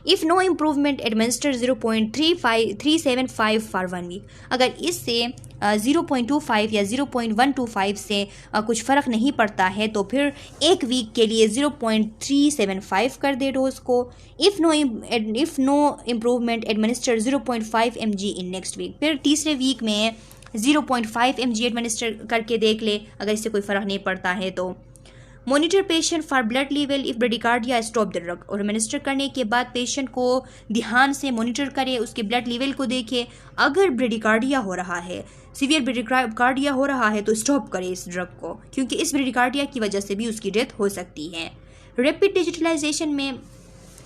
If no improvement administer 0.375 for 1 week. अगर इससे 0.25 या 0.125 से कुछ फ़र्क नहीं पड़ता है तो फिर एक वीक के लिए 0.375 कर दे डोज को। If no improvement administer 0.5 mg in next week. फिर तीसरे वीक में 0.5 mg एडमिनिस्टर करके देख ले, अगर इससे कोई फ़र्क नहीं पड़ता है तो। Monitor patient for blood level if bradycardia stop the drug. और एडमिनिस्टर करने के बाद पेशेंट को ध्यान से मॉनिटर करे, उसके ब्लड लेवल को देखे। अगर ब्रेडिकार्डिया हो रहा है, सीवियर ब्रेडिकार्डिया हो रहा है तो स्टॉप करे इस ड्रग को, क्योंकि इस ब्रेडिकार्डिया की वजह से भी उसकी डेथ हो सकती है। रैपिड डिजिटलाइजेशन में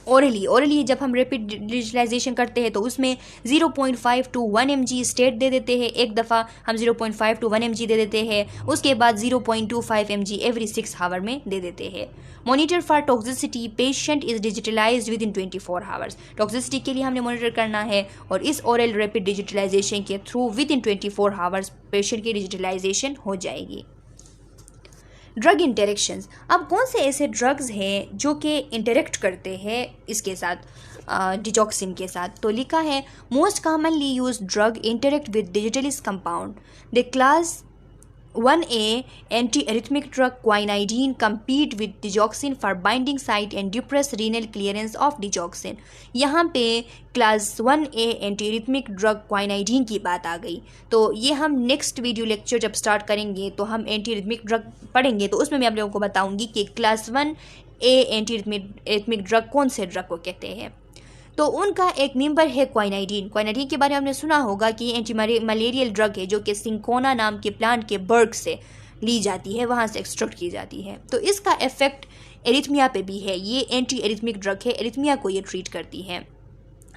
ओरली जब हम रैपिड डिजिटलाइजेशन करते हैं तो उसमें 0.5 to 1 mg स्टेट दे देते हैं, एक दफ़ा हम 0.5 to 1 mg दे देते हैं। उसके बाद 0.25 mg एवरी 6 आवर में दे देते हैं। Monitor for toxicity patient is digitalised with in 24 hours. Toxicity के लिए हमने मॉनिटर करना है और इस ओरल रैपिड डिजिटलाइजेशन के through with in 24 hours patient की डिजिटलाइजेशन हो जाएगी। Drug interactions. अब कौन से ऐसे ड्रग्स हैं जो कि इंटरेक्ट करते हैं इसके साथ, डिजॉक्सिन के साथ? तो लिखा है most commonly use drug interact with digitalis compound. The class 1A anti-arrhythmic drug quinidine compete with digoxin for binding site and depress renal clearance of digoxin। यहाँ पे क्लास 1A एंटी-अरिथमिक ड्रग क्वाइनाइडीन की बात आ गई, तो ये हम नेक्स्ट वीडियो लेक्चर जब start करेंगे तो हम एंटी-अरिथमिक ड्रग पढ़ेंगे, तो उसमें मैं आप लोगों को बताऊंगी कि क्लास 1A एंटी-अरिथमिक ड्रग कौन से ड्रग को कहते हैं। तो उनका एक मेंबर है क्वाइनाइडीन। क्वाइनाइडीन के बारे में आपने सुना होगा कि एंटी मलेरियल ड्रग है जो कि सिंकोना नाम के प्लांट के बर्ग से ली जाती है, वहाँ से एक्सट्रैक्ट की जाती है। तो इसका इफेक्ट एरिथमिया पे भी है। ये एंटी एरिथमिक ड्रग है, एरिथमिया को ये ट्रीट करती है।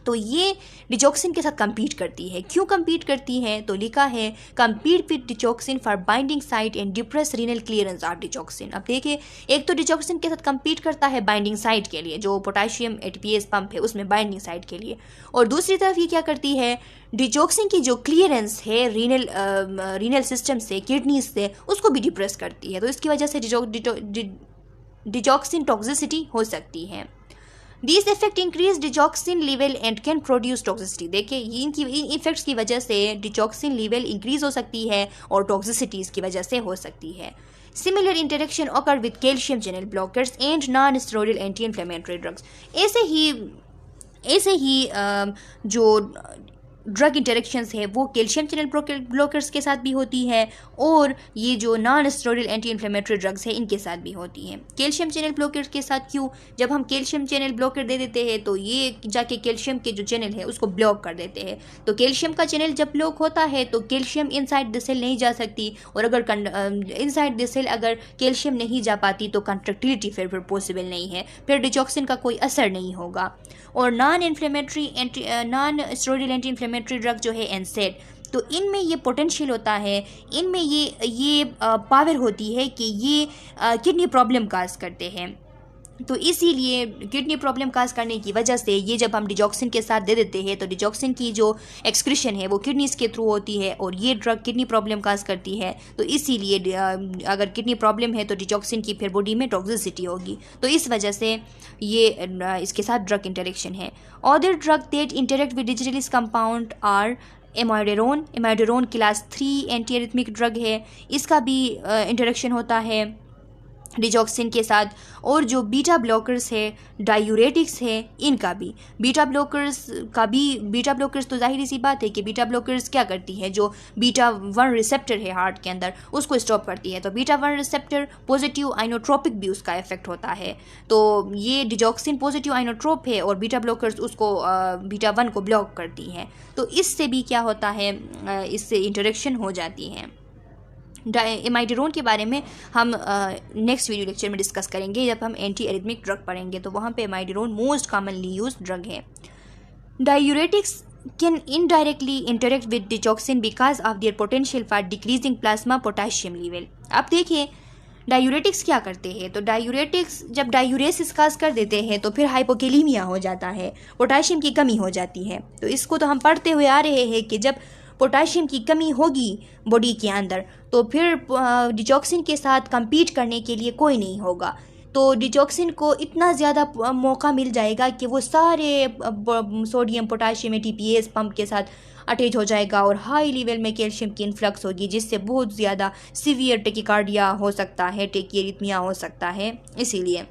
तो ये डिजॉक्सिन के साथ compete करती है। क्यों compete करती है? तो लिखा है compete with digoxin for binding site and depress renal clearance of digoxin. अब देखिए, एक तो डिजॉक्सिन के साथ compete करता है बाइंडिंग साइट के लिए, जो पोटेशियम ATPase पंप है उसमें बाइंडिंग साइट के लिए, और दूसरी तरफ ये क्या करती है, डिजॉक्सिन की जो क्लियरेंस है रीनल सिस्टम से, किडनी से, उसको भी डिप्रेस करती है। तो इसकी वजह से डिजॉक्सिन टॉक्सिसिटी हो सकती है। This effect increase digoxin level and can produce toxicity. देखिए इन इफेक्ट्स की वजह से डिजॉक्सिन लेवल इंक्रीज हो सकती है और टॉक्सिसिटीज़ की वजह से हो सकती है। Similar interaction occur with calcium channel blockers and non steroidal anti inflammatory drugs. ऐसे ही जो ड्रग इंटरेक्शंस है वो कैल्शियम चैनल ब्लॉकर्स के साथ भी होती है और ये जो non steroidal anti inflammatory drugs है इनके साथ भी होती हैं। कैल्शियम चैनल ब्लॉकर्स के साथ क्यों? जब हम कैल्शियम चैनल ब्लॉकर दे देते हैं तो ये जाके कैल्शियम के जो चैनल है उसको ब्लॉक कर देते हैं। तो कैल्शियम का चैनल जब ब्लॉक होता है तो कैल्शियम इनसाइड द सेल नहीं जा सकती, और अगर इनसाइड द सेल अगर कैल्शियम नहीं जा पाती तो कंट्रक्टिलिटी फिर पॉसिबल नहीं है, फिर डिजॉक्सिन का कोई असर नहीं होगा। और non steroidal anti inflammatory drug जो है एनसेड, तो इनमें ये पोटेंशियल होता है, इनमें ये पावर होती है कि ये किडनी प्रॉब्लम काज करते हैं। तो इसीलिए किडनी प्रॉब्लम काज करने की वजह से ये जब हम डिजॉक्सिन के साथ दे देते हैं तो डिजॉक्सिन की जो एक्सक्रीशन है वो किडनीज के थ्रू होती है और ये ड्रग किडनी प्रॉब्लम काज करती है। तो इसीलिए अगर किडनी प्रॉब्लम है तो डिजॉक्सिन की फिर बॉडी में टॉक्सिसिटी होगी, तो इस वजह से ये इसके साथ ड्रग इंटरेक्शन है। Other drug that interact with digitalis compound are amiodarone class 3 anti arrhythmic drug है, इसका भी इंटरेक्शन होता है डिजॉक्सिन के साथ। और जो बीटा ब्लॉकर्स है, डायूरेटिक्स है, इनका भी बीटा ब्लॉकर्स तो जाहिर सी बात है कि बीटा ब्लॉकर्स क्या करती है, जो बीटा 1 रिसेप्टर है हार्ट के अंदर उसको स्टॉप करती है। तो बीटा 1 रिसेप्टर पॉजिटिव आइनोट्रोपिक भी उसका इफेक्ट होता है। तो ये डिजॉक्सिन पॉजिटिव आइनोट्रोप है और बीटा ब्लॉकर्स उसको बीटा 1 को ब्लॉक करती हैं। तो इससे भी क्या होता है, इससे इंटरेक्शन हो जाती है। एमाइडोरोन के बारे में हम नेक्स्ट वीडियो लेक्चर में डिस्कस करेंगे जब हम एंटी एरिथमिक ड्रग पढ़ेंगे, तो वहाँ पे एमाइडोरोन मोस्ट कॉमनली यूज ड्रग है। Diuretics can indirectly interact with digoxin because of their potential for decreasing plasma potassium level. अब देखिए डायूरेटिक्स क्या करते हैं, तो डायूरेटिक्स जब डायूरेसिस काज कर देते हैं तो फिर हाइपोकेलीमिया हो जाता है, पोटेशियम की कमी हो जाती है। तो इसको तो हम पढ़ते हुए आ रहे हैं कि जब पोटेशियम की कमी होगी बॉडी के अंदर तो फिर डिजॉक्सिन के साथ compete करने के लिए कोई नहीं होगा। तो डिजॉक्सिन को इतना ज़्यादा मौका मिल जाएगा कि वो सारे सोडियम पोटेशियम ATPase पंप के साथ अटैच हो जाएगा और हाई लेवल में कैल्शियम की इन्फ्लक्स होगी, जिससे बहुत ज़्यादा सीवियर टेकिकार्डिया हो सकता है, टेकिएरिथमिया हो सकता है। इसीलिए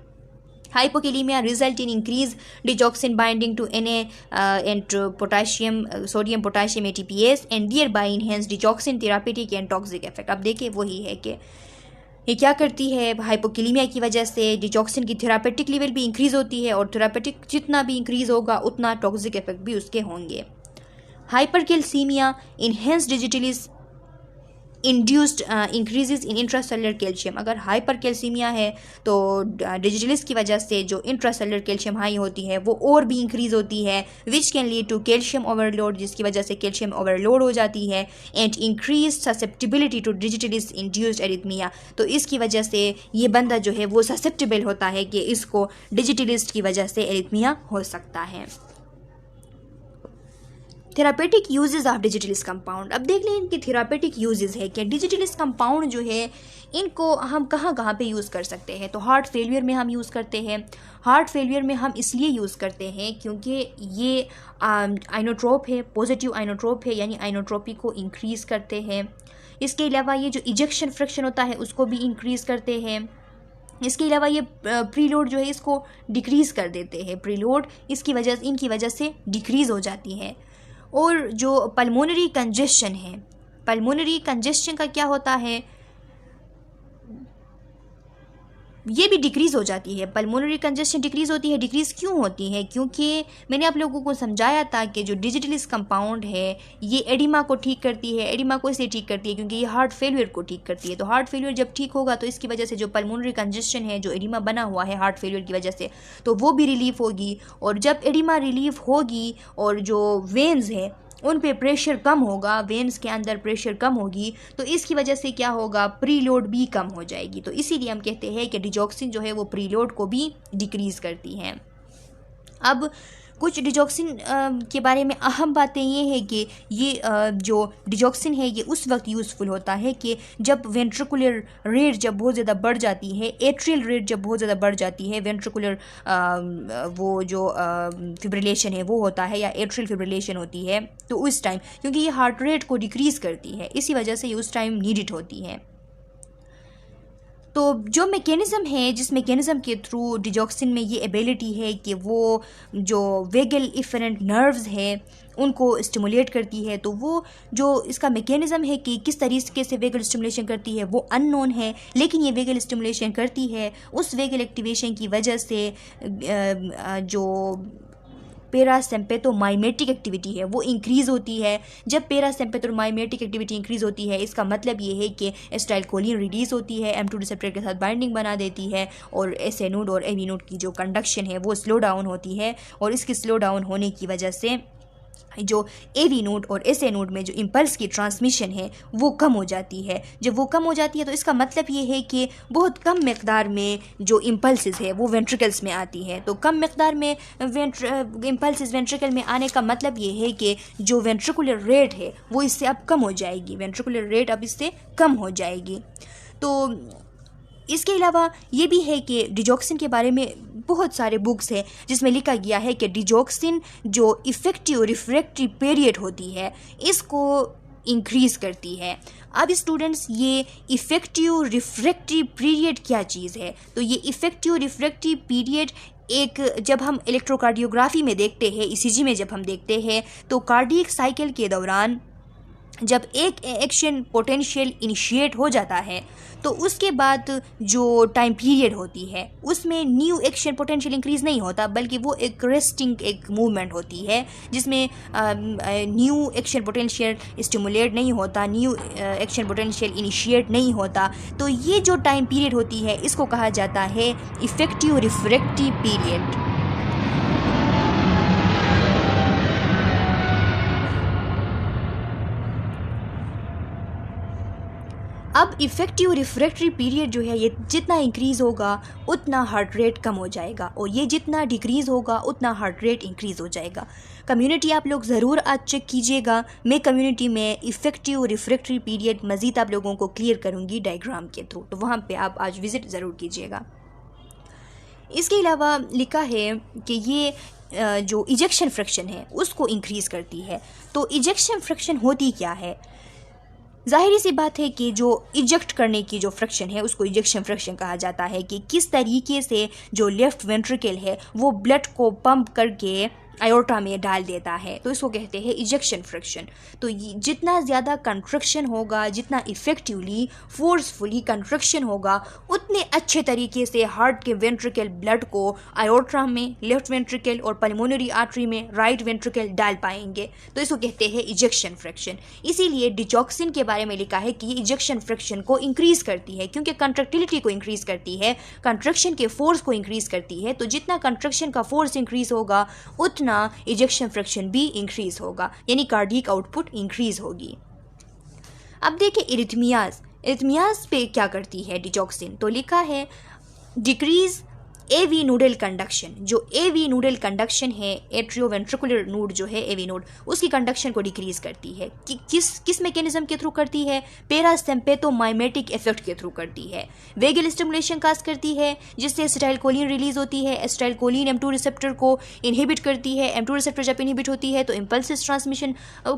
hypokalemia result in increase digoxin binding to Na and sodium potassium ATPase and thereby enhance digoxin therapeutic and toxic effect। अब देखिए वही है कि ये क्या करती है, हाइपोकेलीमिया की वजह से डिजॉक्सिन की थेरापेटिक लेवल भी इंक्रीज होती है और थेरापेटिक जितना भी इंक्रीज होगा उतना टॉक्सिक इफेक्ट भी उसके होंगे। Hypercalcaemia enhance digitalis induced increases इन इंट्रासेलुलर कैल्शियम। अगर हाइपरकैल्सीमिया है तो डिजिटलिस की वजह से जो इंट्रासेलुलर कैल्शियम हाई होती है वो और भी इंक्रीज होती है, which can lead to calcium overload, जिसकी वजह से कैल्शियम ओवरलोड हो जाती है, and increase susceptibility to digitalis induced arrhythmia. तो इसकी वजह से ये बंदा जो है वो ससेप्टिबल होता है कि इसको डिजिटलिस्ट की वजह से एरिथमिया हो सकता है। Therapeutic uses of digitalis compound. अब देख लें इनके थेरापेटिक यूजेस है कि डिजिटलिस कंपाउंड जो है इनको हम कहाँ कहाँ पे यूज़ कर सकते हैं। तो हार्ट फेलियर में हम यूज़ करते हैं। हार्ट फेलियर में हम इसलिए यूज़ करते हैं क्योंकि ये आइनोट्रोप है, पॉजिटिव आइनोट्रोप है, यानी आइनोट्रोपी को इंक्रीज़ करते हैं। इसके अलावा ये जो इजेक्शन फ्रैक्शन होता है उसको भी इंक्रीज़ करते हैं। इसके अलावा ये प्रीलोड जो है इसको डिक्रीज़ कर देते हैं, प्रीलोड इनकी वजह से डिक्रीज़ हो जाती है। और जो पल्मोनरी कंजेशन है, पल्मोनरी कंजेशन का क्या होता है, ये भी डिक्रीज़ हो जाती है। पल्मोनरी कंजेशन डिक्रीज़ होती है। डिक्रीज़ क्यों होती है? क्योंकि मैंने आप लोगों को समझाया था कि जो डिजिटलिस कंपाउंड है ये एडिमा को ठीक करती है। एडिमा को इसलिए ठीक करती है क्योंकि ये हार्ट फेलियर को ठीक करती है। तो हार्ट फेलियर जब ठीक होगा तो इसकी वजह से जो पल्मोनरी कंजेशन है, जो एडिमा बना हुआ है हार्ट फेलियर की वजह से, तो वो भी रिलीफ होगी। और जब एडिमा रिलीफ होगी और जो वेन्स है उन पे प्रेशर कम होगा, वेन्स के अंदर प्रेशर कम होगी, तो इसकी वजह से क्या होगा, प्रीलोड भी कम हो जाएगी। तो इसीलिए हम कहते हैं कि डिजॉक्सिन जो है वो प्रीलोड को भी डिक्रीज़ करती है। अब कुछ डिजॉक्सिन के बारे में अहम बातें ये हैं कि ये जो डिजॉक्सिन है ये उस वक्त यूज़फुल होता है कि जब वेंट्रिकुलर रेट जब बहुत ज़्यादा बढ़ जाती है, एट्रियल रेट जब बहुत ज़्यादा बढ़ जाती है, वेंट्रिकुलर वो जो फिब्रिलेशन है वो होता है या एट्रियल फिब्रिलेशन होती है, तो उस टाइम क्योंकि ये हार्ट रेट को डिक्रीज़ करती है, इसी वजह से ये उस टाइम नीडेड होती है। तो जो मैकेनिज़्म है, जिस मैकेनिज़्म के थ्रू डिजॉक्सिन में ये एबिलिटी है कि वो जो वेगल इफरेंट नर्व्स है उनको स्टिमुलेट करती है, तो वो जो इसका मैकेनिज़्म है कि किस तरीके से वेगल स्टिमुलेशन करती है वो अननोन है, लेकिन ये वेगल स्टिमुलेशन करती है। उस वेगल एक्टिवेशन की वजह से जो पैरासिम्पैथोमाइमेटिक एक्टिविटी है वो इंक्रीज़ होती है। जब पैरासिम्पैथोमाइमेटिक एक्टिविटी इंक्रीज़ होती है, इसका मतलब ये है कि एसिटाइलकोलिन रिलीज़ होती है, M2 रिसेप्टर के साथ बाइंडिंग बना देती है और SA नोड और AV नोड की जो कंडक्शन है वो स्लो डाउन होती है, और इसकी स्लो डाउन होने की वजह से जो AV नोड और SA नोड में जो इम्पल्स की ट्रांसमिशन है वो कम हो जाती है। जब वो कम हो जाती है तो इसका मतलब ये है कि बहुत कम मकदार में जो इम्पल्सेस है वो वेंट्रिकल्स में आती है। तो कम मकदार में इम्पल्सेस वेंट्रिकल में आने का मतलब ये है कि जो वेंट्रिकुलर रेट है वो इससे अब कम हो जाएगी, वेंट्रिकुलर रेट अब इससे कम हो जाएगी। तो इसके अलावा ये भी है कि डिजॉक्सिन के बारे में बहुत सारे बुक्स हैं जिसमें लिखा गया है कि डिजॉक्सिन जो इफ़ेक्टिव रिफ्रैक्टरी पीरियड होती है इसको इंक्रीज़ करती है। अब स्टूडेंट्स, ये इफ़ेक्टिव रिफ्रैक्टरी पीरियड क्या चीज़ है? तो ये इफ़ेक्टिव रिफ्रैक्टरी पीरियड एक जब हम इलेक्ट्रोकार्डियोग्राफी में देखते हैं, ECG में जब हम देखते हैं, तो कार्डियक साइकिल के दौरान जब एक एक्शन पोटेंशियल इनिशिएट हो जाता है तो उसके बाद जो टाइम पीरियड होती है उसमें न्यू एक्शन पोटेंशियल इंक्रीज़ नहीं होता, बल्कि वो एक रेस्टिंग एक मूवमेंट होती है जिसमें न्यू एक्शन पोटेंशियल स्टिमुलेट नहीं होता, न्यू एक्शन पोटेंशियल इनिशिएट नहीं होता। तो ये जो टाइम पीरियड होती है इसको कहा जाता है इफ़ेक्टिव रिफ्रैक्टरी पीरियड। अब इफ़ेक्टिव रिफ्रैक्टरी पीरियड जो है ये जितना इंक्रीज़ होगा उतना हार्ट रेट कम हो जाएगा, और ये जितना डिक्रीज़ होगा उतना हार्ट रेट इंक्रीज़ हो जाएगा। कम्युनिटी आप लोग ज़रूर आज चेक कीजिएगा, मैं कम्युनिटी में इफ़ेक्टिव रिफ्रैक्टरी पीरियड मज़ीद आप लोगों को क्लियर करूँगी डायग्राम के थ्रू, तो वहाँ पे आप आज विज़िट ज़रूर कीजिएगा। इसके अलावा लिखा है कि ये जो इजेक्शन फ्रैक्शन है उसको इंक्रीज़ करती है। तो इजेक्शन फ्रैक्शन होती क्या है? ज़ाहिरी सी बात है कि जो इजेक्ट करने की जो फ्रैक्शन है उसको इजेक्शन फ्रैक्शन कहा जाता है, कि किस तरीके से जो लेफ़्ट वेंट्रिकल है वो ब्लड को पंप करके आयोर्टा में डाल देता है, तो इसको कहते हैं इजेक्शन फ्रैक्शन। तो जितना ज़्यादा कंट्रक्शन होगा, जितना इफ़ेक्टिवली फोर्सफुली कंट्रक्शन होगा, उतने अच्छे तरीके से हार्ट के वेंट्रिकल ब्लड को आयोर्टा में, लेफ्ट वेंट्रिकल और पल्मोनरी आर्टरी में राइट वेंट्रिकल डाल पाएंगे, तो इसको कहते हैं इजेक्शन फ्रैक्शन। इसीलिए डिजॉक्सिन के बारे में लिखा है कि ये इजेक्शन फ्रैक्शन को इंक्रीज़ करती है, क्योंकि कंट्रक्टिलिटी को इंक्रीज़ करती है, कंट्रक्शन के फोर्स को इंक्रीज़ करती है। तो जितना कंट्रक्शन का फोर्स इंक्रीज़ होगा उतना इजेक्शन फ्रैक्शन भी इंक्रीज होगा, यानी कार्डियक आउटपुट इंक्रीज होगी। अब देखिए इरिथमियाज पे क्या करती है डिजॉक्सिन। तो लिखा है डिक्रीज AV नोडल कंडक्शन। जो AV नोडल कंडक्शन है, एट्रियोवेंट्रिकुलर नोड जो है AV नोड, उसकी कंडक्शन को डिक्रीज करती है। किस मैकेनिज्म के थ्रू करती है? पैरासिम्पैथोमाइमेटिक इफेक्ट के थ्रू करती है। वेगल स्टिमुलेशन काज करती है जिससे एसिटाइलकोलिन रिलीज होती है। एसिटाइलकोलिन M2 रिसेप्टर को इनहिबिट करती है। M2 रिसेप्टर जब इनहिबिट होती है तो इम्पल्सिस ट्रांसमिशन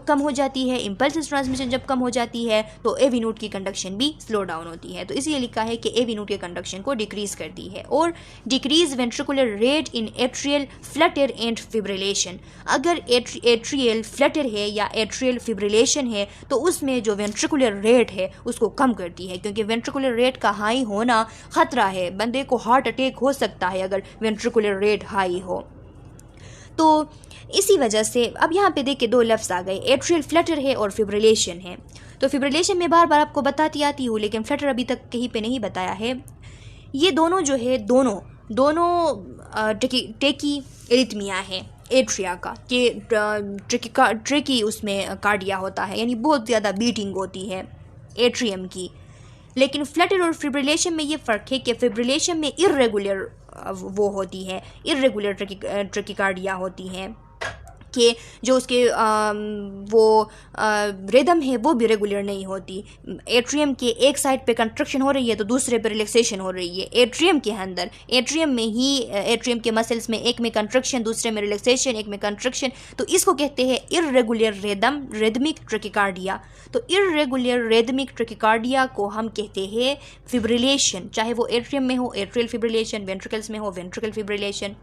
कम हो जाती है। इम्पल्सिस ट्रांसमिशन जब कम हो जाती है तो AV नोड की कंडक्शन भी स्लो डाउन होती है। तो इसलिए लिखा है कि AV नोड के कंडक्शन को डिक्रीज करती है। और decrease ventricular rate in atrial Flutter and fibrillation. अगर एट्रियल फ्लटर है या एट्रियल फिब्रिलेशन है तो उसमें जो वेंट्रिकुलर रेट है उसको कम करती है, क्योंकि वेंट्रिकुलर रेट का हाई होना खतरा है, बंदे को हार्ट अटैक हो सकता है अगर वेंट्रिकुलर रेट हाई हो। तो इसी वजह से अब यहाँ पे देखिए दो लफ्ज़ आ गए, एट्रियल फ्लटर है और फिब्रिलेशन है। तो फिब्रिलेशन में बार बार आपको बताती आती हूँ, लेकिन फ्लटर अभी तक कहीं पे नहीं बताया है। ये दोनों जो है दोनों टेकी एरिथमिया है एट्रिया का, कि ट्रेकी उसमें कार्डिया होता है, यानी बहुत ज़्यादा बीटिंग होती है एट्रियम की। लेकिन फ्लटर और फिब्रिलेशन में ये फ़र्क है कि फिब्रिलेशन में इर्रेगुलर वो होती है, इर्रेगुलर ट्रैकिकार्डिया होती है कि जो उसके वो रिदम है वो भी रेगुलर नहीं होती। एट्रियम के एक साइड पे कंट्रक्शन हो रही है तो दूसरे पे रिलैक्सेशन हो रही है। एट्रियम के अंदर, एट्रियम में ही, एट्रियम के मसल्स में एक में कंट्रक्शन, दूसरे में रिलैक्सेशन, एक में कंट्रक्शन, तो इसको कहते हैं इर्रेगुलर रिदमिक ट्रैकिकार्डिया। तो इर्रेगुलर रिदमिक ट्रैकिकार्डिया को हम कहते हैं फिब्रिलेशन, चाहे वो एट्रियम में हो एट्रियल फिब्रिलेशन, वेंट्रिकल्स में हो वेंट्रिकल फिब्रिलेशन।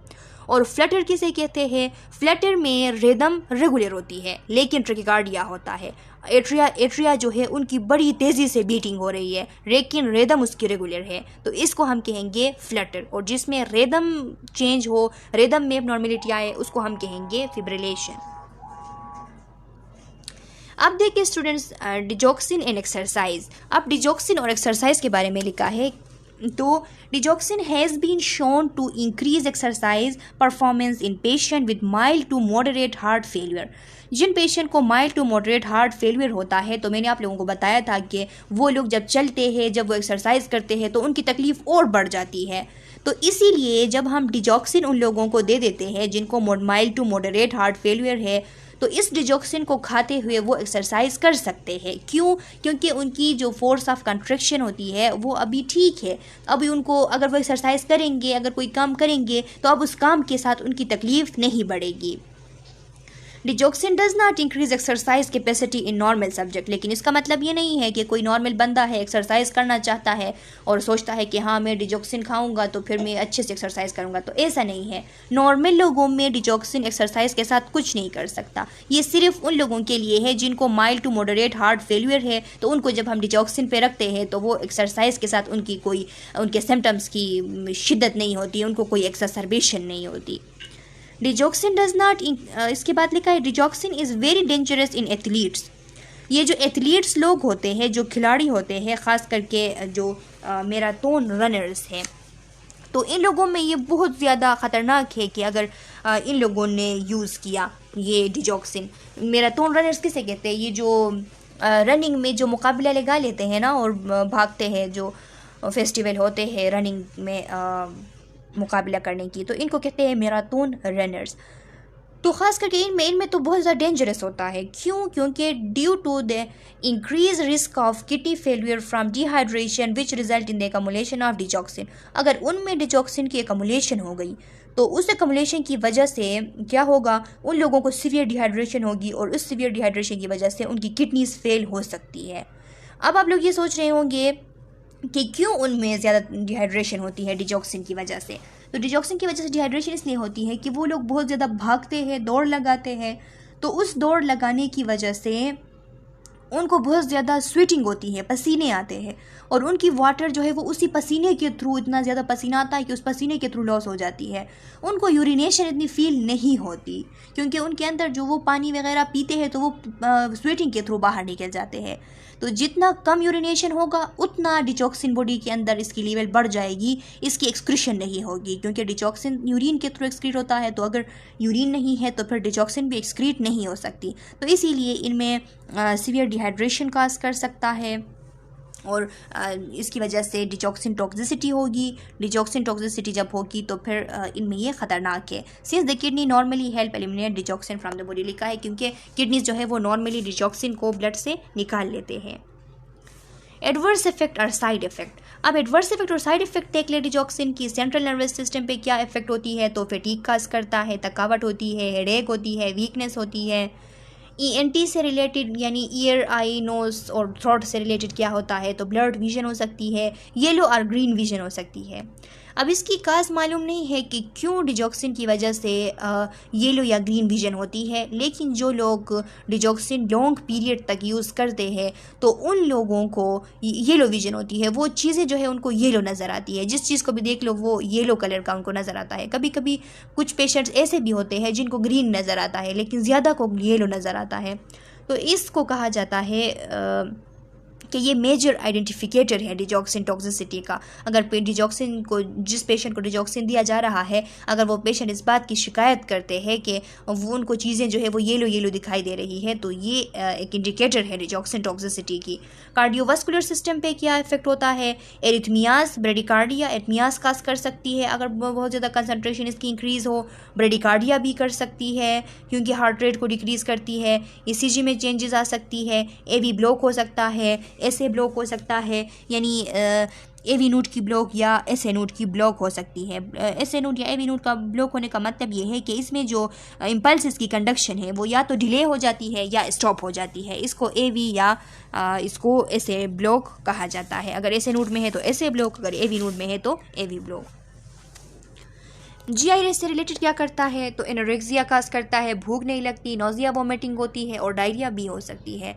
और फ्लटर किसे कहते हैं? फ्लटर में रिदम रेगुलर होती है लेकिन ट्रैकिकार्डिया होता है। एट्रिया जो है उनकी बड़ी तेज़ी से बीटिंग हो रही है लेकिन रिदम उसकी रेगुलर है, तो इसको हम कहेंगे फ्लटर। और जिसमें रिदम चेंज हो, रिदम में नॉर्मेलिटी आए, उसको हम कहेंगे फिब्रिलेशन। अब देखिए स्टूडेंट्स, डिजॉक्सिन एंड एक्सरसाइज। अब डिजॉक्सिन और एक्सरसाइज के बारे में लिखा है, तो digoxin has been shown to increase exercise performance in patient with mild to moderate heart failure. जिन पेशेंट को mild to moderate heart failure होता है, तो मैंने आप लोगों को बताया था कि वो लोग जब चलते हैं, जब वो एक्सरसाइज करते हैं तो उनकी तकलीफ़ और बढ़ जाती है। तो इसीलिए जब हम डिजॉक्सिन उन लोगों को दे देते हैं जिनको mild to moderate heart failure है, तो इस डिजॉक्सिन को खाते हुए वो एक्सरसाइज कर सकते हैं। क्यों? क्योंकि उनकी जो फोर्स ऑफ कंट्रैक्शन होती है वो अभी ठीक है। अभी उनको अगर वो एक्सरसाइज करेंगे, अगर कोई काम करेंगे, तो अब उस काम के साथ उनकी तकलीफ नहीं बढ़ेगी। Digoxin does not increase exercise capacity in normal subject. लेकिन इसका मतलब ये नहीं है कि कोई नॉर्मल बंदा है, एक्सरसाइज करना चाहता है और सोचता है कि हाँ मैं डिजॉक्सिन खाऊंगा तो फिर मैं अच्छे से एक्सरसाइज करूंगा, तो ऐसा नहीं है। नॉर्मल लोगों में डिजॉक्सिन एक्सरसाइज के साथ कुछ नहीं कर सकता। ये सिर्फ उन लोगों के लिए है जिनको mild to moderate heart failure है, तो उनको जब हम डिजॉक्सिन पे रखते हैं तो वो एक्सरसाइज के साथ उनके सिम्टम्स की शिद्दत नहीं होती, उनको कोई एक्सरबेशन नहीं होती। डिजॉक्सिन डज नॉट, इसके बाद लिखा है digoxin is very dangerous in athletes. ये जो एथलीट्स लोग होते हैं, जो खिलाड़ी होते हैं, ख़ास करके जो मैराथन रनर्स हैं, तो इन लोगों में ये बहुत ज़्यादा ख़तरनाक है कि अगर इन लोगों ने यूज़ किया ये डिजॉक्सिन। मैराथन रनर्स किसे कहते हैं? ये जो रनिंग में जो मुकाबला लगा लेते हैं ना और भागते हैं, जो फेस्टिवल होते हैं रनिंग में मुकाबला करने की, तो इनको कहते हैं मैराथन रनर्स। तो ख़ास करके इनमें तो बहुत ज़्यादा डेंजरस होता है। क्यों? क्योंकि due to the increase risk of kidney failure from dehydration which result in the accumulation of digoxin. अगर उनमें डिजॉक्सिन की एकमुलेशन हो गई तो उस एकमुलेशन की वजह से क्या होगा, उन लोगों को सीवियर डिहाइड्रेशन होगी और उस सीवियर डिहाइड्रेशन की वजह से उनकी किडनीज फेल हो सकती है। अब आप लोग ये सोच रहे होंगे कि क्यों उनमें ज़्यादा डिहाइड्रेशन होती है डिजॉक्सिन की वजह से। तो डिजॉक्सिन की वजह से डिहाइड्रेशन इसलिए होती है कि वो लोग बहुत ज़्यादा भागते हैं, दौड़ लगाते हैं, तो उस दौड़ लगाने की वजह से उनको बहुत ज़्यादा स्वेटिंग होती है, पसीने आते हैं, और उनकी वाटर जो है वो उसी पसीने के थ्रू, इतना ज़्यादा पसीना आता है कि उस पसीने के थ्रू लॉस हो जाती है। उनको यूरिनेशन इतनी फील नहीं होती क्योंकि उनके अंदर जो वो पानी वगैरह पीते हैं तो वो स्वेटिंग के थ्रू बाहर निकल जाते हैं। तो जितना कम यूरिनेशन होगा उतना डिजॉक्सिन बॉडी के अंदर इसकी लेवल बढ़ जाएगी, इसकी एक्सक्रीशन नहीं होगी, क्योंकि डिजॉक्सिन यूरिन के थ्रू एक्सक्रीट होता है, तो अगर यूरिन नहीं है तो फिर डिजॉक्सिन भी एक्सक्रीट नहीं हो सकती। तो इसीलिए इनमें सीवियर डिहाइड्रेशन काज कर सकता है और इसकी वजह से डिजॉक्सिन टॉक्सिसिटी होगी। डिजॉक्सिन टॉक्सिसिटी जब होगी तो फिर इनमें ये ख़तरनाक है। Since the kidney normally help eliminate digoxin from the body, लिखा है क्योंकि किडनीज जो है वो नॉर्मली डिजॉक्सिन को ब्लड से निकाल लेते हैं। एडवर्स इफेक्ट और साइड इफेक्ट। अब एडवर्स इफेक्ट और साइड इफेक्ट देख ले डिजॉक्सिन की। सेंट्रल नर्वस सिस्टम पे क्या इफेक्ट होती है, तो फैटीग काज करता है, थकावट होती है, हेडेक होती है, वीकनेस होती है। ENT से रिलेटेड यानी ईयर, आई, नोज और थ्रोट से रिलेटेड क्या होता है, तो ब्लड विजन हो सकती है, येलो और ग्रीन विजन हो सकती है। अब इसकी काज मालूम नहीं है कि क्यों डिजॉक्सिन की वजह से येलो या ग्रीन विजन होती है, लेकिन जो लोग डिजॉक्सिन लॉन्ग पीरियड तक यूज़ करते हैं तो उन लोगों को येलो विजन होती है। वो चीज़ें जो है उनको येलो नज़र आती है, जिस चीज़ को भी देख लो वो येलो कलर का उनको नज़र आता है। कभी कभी कुछ पेशेंट्स ऐसे भी होते हैं जिनको ग्रीन नज़र आता है लेकिन ज़्यादा को येलो नज़र आता है। तो इसको कहा जाता है कि ये मेजर आइडेंटिफिकेटर है डिजॉक्सिन टॉक्सिसिटी का। अगर डिजॉक्सिन को, जिस पेशेंट को डिजॉक्सिन दिया जा रहा है, अगर वो पेशेंट इस बात की शिकायत करते हैं कि वो उनको चीज़ें जो है वो येलो येलो दिखाई दे रही है, तो ये एक इंडिकेटर है डिजॉक्सिन टॉक्सिसिटी की। कार्डियोवास्कुलर सिस्टम पे क्या इफेक्ट होता है? एरिथमियाज, ब्रेडिकार्डिया, एरिथमियाज काज कर सकती है अगर बहुत ज़्यादा कंसनट्रेशन इसकी इंक्रीज़ हो। ब्रेडिकार्डिया भी कर सकती है क्योंकि हार्ट रेट को डिक्रीज़ करती है। ईसीजी में चेंजेस आ सकती है। एवी ब्लॉक हो सकता है, ऐसे ब्लॉक हो सकता है, यानी एवी नोड की ब्लॉक या एसए नोड की ब्लॉक हो सकती है। एसए नोड या एवी नोड का ब्लॉक होने का मतलब ये है कि इसमें जो इम्पल्स की कंडक्शन है वो या तो डिले हो जाती है या स्टॉप हो जाती है। इसको एवी या इसको एसए ब्लॉक कहा जाता है। अगर एसए नोड में है तो एसए ब्लॉक, अगर एवी नोड में है तो एवी ब्लॉक। जीआई से रिलेटेड क्या करता है? तो एनोरेक्सिया काज करता है, भूख नहीं लगती, नोजिया वोमिटिंग होती है और डायरिया भी हो सकती है।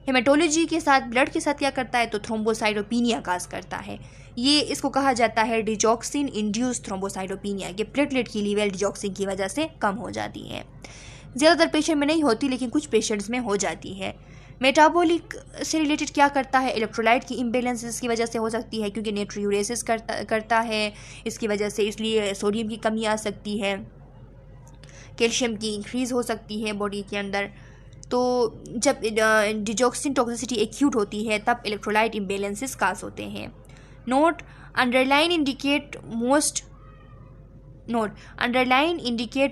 हेमेटोलॉजी के साथ, ब्लड के साथ क्या करता है? तो थ्रोम्बोसाइटोपिनिया काज करता है। ये इसको कहा जाता है डिजॉक्सिन इंड्यूस थ्रोम्बोसाइटोपिनिया, कि प्लेटलेट की लेवल डिजॉक्सिन की वजह से कम हो जाती है। ज़्यादातर पेशेंट में नहीं होती लेकिन कुछ पेशेंट्स में हो जाती है। मेटाबॉलिक से रिलेटेड क्या करता है? इलेक्ट्रोलाइट की इम्बेलेंसेस की वजह से हो सकती है क्योंकि नेट्रियूरेसिस करता है इसकी वजह से, इसलिए सोडियम की कमी आ सकती है, कैल्शियम की इंक्रीज़ हो सकती है बॉडी के अंदर। तो जब डिजॉक्सिन टॉक्सिसिटी एक्यूट होती है तब इलेक्ट्रोलाइट इम्बेलेंसेस काज होते हैं। Note underline indicate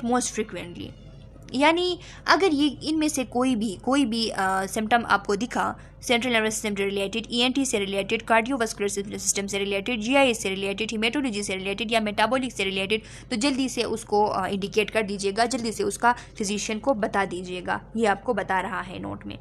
most frequently, यानी अगर ये इनमें से कोई भी सिम्टम आपको दिखा, सेंट्रल नर्वस सिस्टम से रिलेटेड, ईएनटी से रिलेटेड, कार्डियोवास्कुलर सिस्टम से रिलेटेड, जीआई से रिलेटेड, हेमेटोलॉजी से रिलेटेड या मेटाबॉलिक से रिलेटेड, तो जल्दी से उसको इंडिकेट कर दीजिएगा, जल्दी से उसका फिजिशियन को बता दीजिएगा। ये आपको बता रहा है नोट में।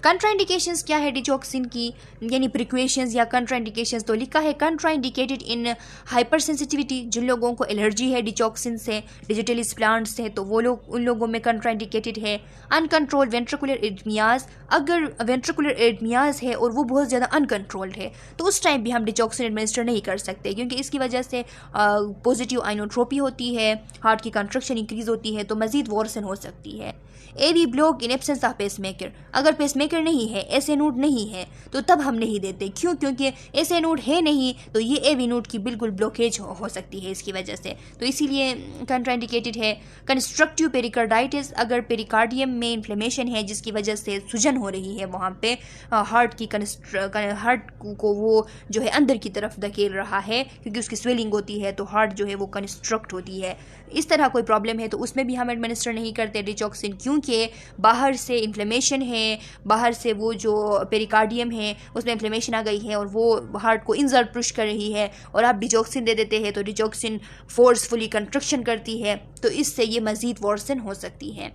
कंट्राइंडिकेशंस क्या है डिजॉक्सिन की, यानी प्रिक्वेशंस या कंट्राइंडिकेशंस? तो लिखा है कंट्राइंडिकेटेड इन हाइपर सेंसिटिविटी, जिन लोगों को एलर्जी है डिजॉक्सिन से, डिजिटलिस प्लांट से, तो वो लोग, उन लोगों में कंट्राइंडिकेटेड है। अनकंट्रोल्ड वेंट्रिकुलर एरिथमियाज, अगर वेंट्रिकुलर एरिथमियाज है और वो बहुत ज़्यादा अनकंट्रोल्ड है तो उस टाइम भी हम डिजॉक्सिन एडमिनिस्टर नहीं कर सकते क्योंकि इसकी वजह से पॉजिटिव आइनोट्रोपी होती है, हार्ट की कंट्रक्शन इंक्रीज होती है, तो मजीद वॉर्सन हो सकती है। AV block in absence of pacemaker, अगर पेसमेकर नहीं है, एसए नोड नहीं है, तो तब हम नहीं देते। क्यों? क्योंकि एसए नोड है नहीं तो ये एवी नोड की बिल्कुल ब्लॉकेज हो सकती है इसकी वजह से, तो इसीलिए कंट्राइंडिकेटेड है। कंस्ट्रक्टिव पेरिकार्डाइटिस, अगर पेरिकार्डियम में इन्फ्लेमेशन है जिसकी वजह से सूजन हो रही है, वहाँ पे हार्ट को वो जो है अंदर की तरफ धकेल रहा है क्योंकि उसकी स्वेलिंग होती है, तो हार्ट जो है वो कंस्ट्रक्ट होती है, इस तरह कोई प्रॉब्लम है तो उसमें भी हम एडमिनिस्टर नहीं करते डिजॉक्सिन, क्योंकि बाहर से इन्फ्लेमेशन है, बाहर से वो जो पेरिकार्डियम है उसमें इन्फ्लेमेशन आ गई है और वो हार्ट को इंजर्ट पुश कर रही है और आप डिजॉक्सिन दे देते हैं तो डिजॉक्सिन फोर्सफुली कंस्ट्रक्शन करती है, तो इससे ये मज़ीद वर्सन हो सकती है।